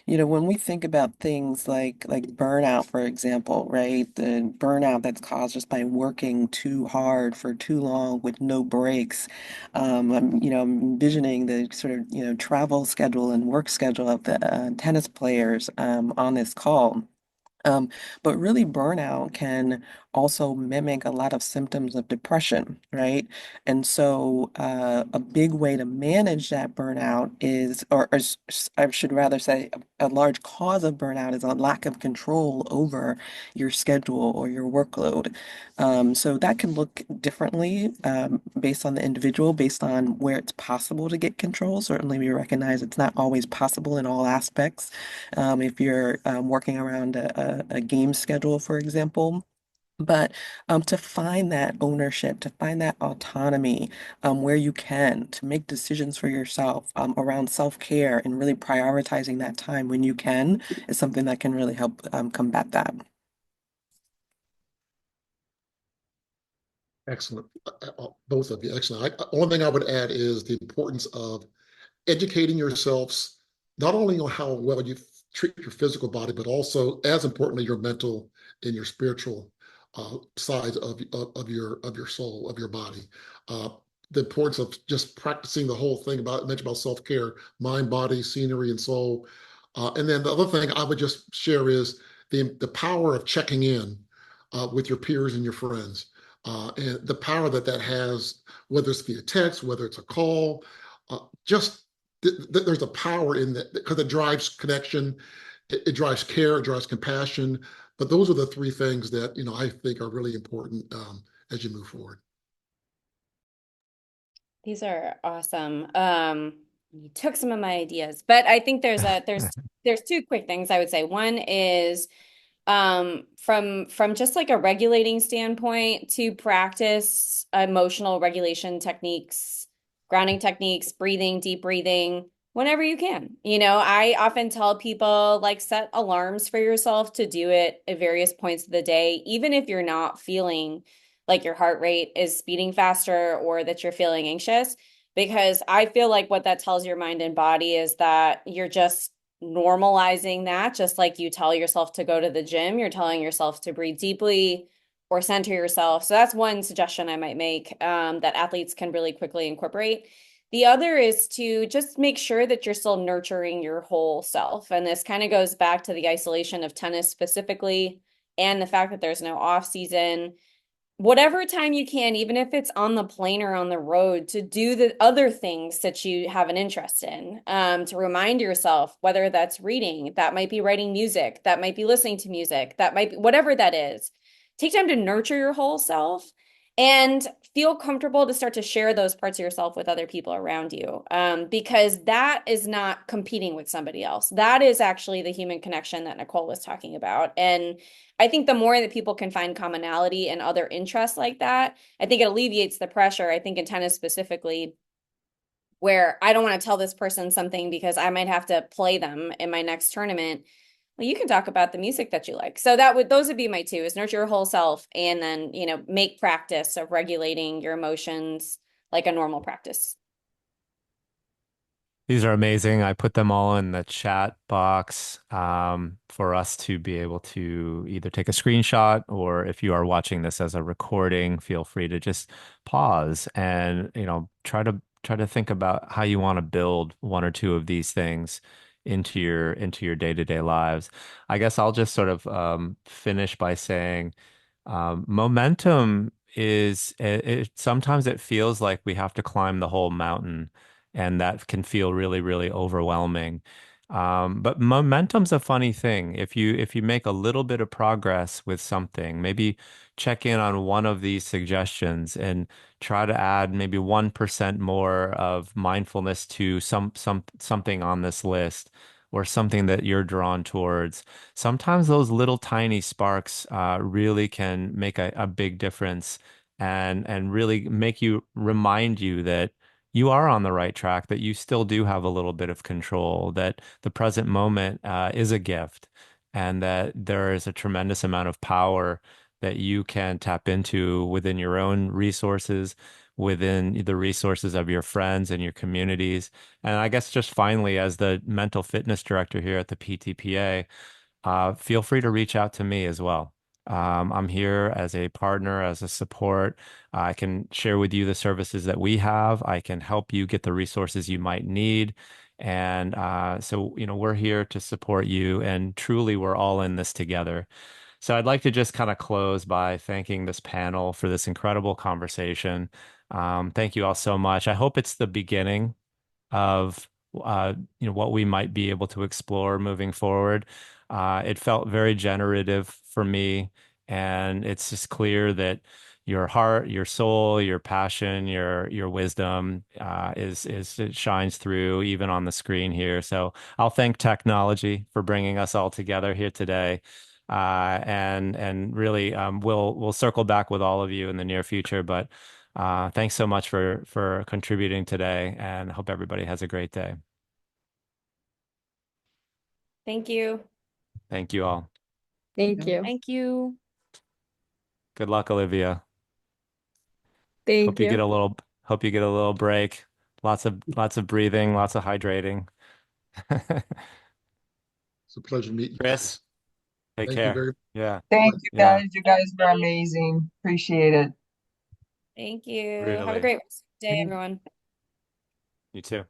When we think about things like burnout, for example, right? The burnout that's caused just by working too hard for too long with no breaks. I'm envisioning the sort of, travel schedule and work schedule of the tennis players on this call. Um, but really, burnout can also mimic a lot of symptoms of depression, right? And so, a big way to manage that burnout is, I should rather say, a large cause of burnout is a lack of control over your schedule or your workload. So that can look differently based on the individual, based on where it's possible to get control. Certainly, we recognize it's not always possible in all aspects. If you're working around a game schedule, for example. But to find that ownership, to find that autonomy where you can, to make decisions for yourself around self-care and really prioritizing that time when you can is something that can really help combat that. Excellent. Both of you, excellent. One thing I would add is the importance of educating yourselves, not only on how well you treat your physical body, but also, as importantly, your mental and your spiritual side of your soul, of your body. Uh, the importance of just practicing the whole thing about mentioned about self-care, mind, body, scenery, and soul. And then the other thing I would just share is the power of checking in with your peers and your friends. And the power that that has, whether it's via text, whether it's a call, just there's a power in that because it drives connection, it drives care, it drives compassion. But those are the three things that I think are really important as you move forward. These are awesome. You took some of my ideas, but I think there's two quick things I would say. One is from just like a regulating standpoint to practice emotional regulation techniques, grounding techniques, breathing, deep breathing, whenever you can. I often tell people like set alarms for yourself to do it at various points of the day, even if you're not feeling like your heart rate is speeding faster or that you're feeling anxious, because I feel like what that tells your mind and body is that you're just normalizing that, just like you tell yourself to go to the gym, you're telling yourself to breathe deeply or center yourself. So that's one suggestion I might make that athletes can really quickly incorporate. The other is to just make sure that you're still nurturing your whole self. And this kind of goes back to the isolation of tennis specifically and the fact that there's no off season. Whatever time you can, even if it's on the plane or on the road, to do the other things that you have an interest in, to remind yourself, whether that's reading, that might be writing music, that might be listening to music, that might be whatever that is. Take time to nurture your whole self and feel comfortable to start to share those parts of yourself with other people around you, because that is not competing with somebody else. That is actually the human connection that Nikole was talking about. And I think the more that people can find commonality and other interests like that, I think it alleviates the pressure. I think in tennis specifically, where I don't want to tell this person something because I might have to play them in my next tournament. Well, you can talk about the music that you like. So those would be my two: is nurture your whole self and then, make practice of regulating your emotions like a normal practice. These are amazing. I put them all in the chat box for us to be able to either take a screenshot, or if you are watching this as a recording, feel free to just pause and, try to think about how you want to build one or two of these things into your day-to-day lives. I guess I'll just sort of finish by saying momentum sometimes it feels like we have to climb the whole mountain, and that can feel really, really overwhelming. But momentum's a funny thing. If you make a little bit of progress with something, maybe check in on one of these suggestions and try to add maybe 1% more of mindfulness to something on this list, or something that you're drawn towards. Sometimes those little tiny sparks really can make a big difference, and really remind you that you are on the right track, that you still do have a little bit of control, that the present moment is a gift, and that there is a tremendous amount of power that you can tap into within your own resources, within the resources of your friends and your communities. And I guess just finally, as the mental fitness director here at the PTPA, feel free to reach out to me as well. I'm here as a partner, as a support. I can share with you the services that we have. I can help you get the resources you might need. And so, we're here to support you. And truly, we're all in this together. So I'd like to just kind of close by thanking this panel for this incredible conversation. Thank you all so much. I hope it's the beginning of what we might be able to explore moving forward. It felt very generative for me, and it's just clear that your heart, your soul, your passion, your wisdom it shines through even on the screen here. So I'll thank technology for bringing us all together here today. And really, we'll circle back with all of you in the near future. But thanks so much for contributing today, and hope everybody has a great day. Thank you. Thank you all. Thank you. Thank you. Good luck, Olivia. Thank Hope you get you. a little hope you get a little break. Lots of breathing, lots of hydrating. It's a pleasure meeting you Chris, guys. take Thank you care. very much. Yeah. Thank Bye. you Yeah. guys. You guys were amazing. Appreciate it. Thank you. Have a Really. great rest of the day, everyone. You too.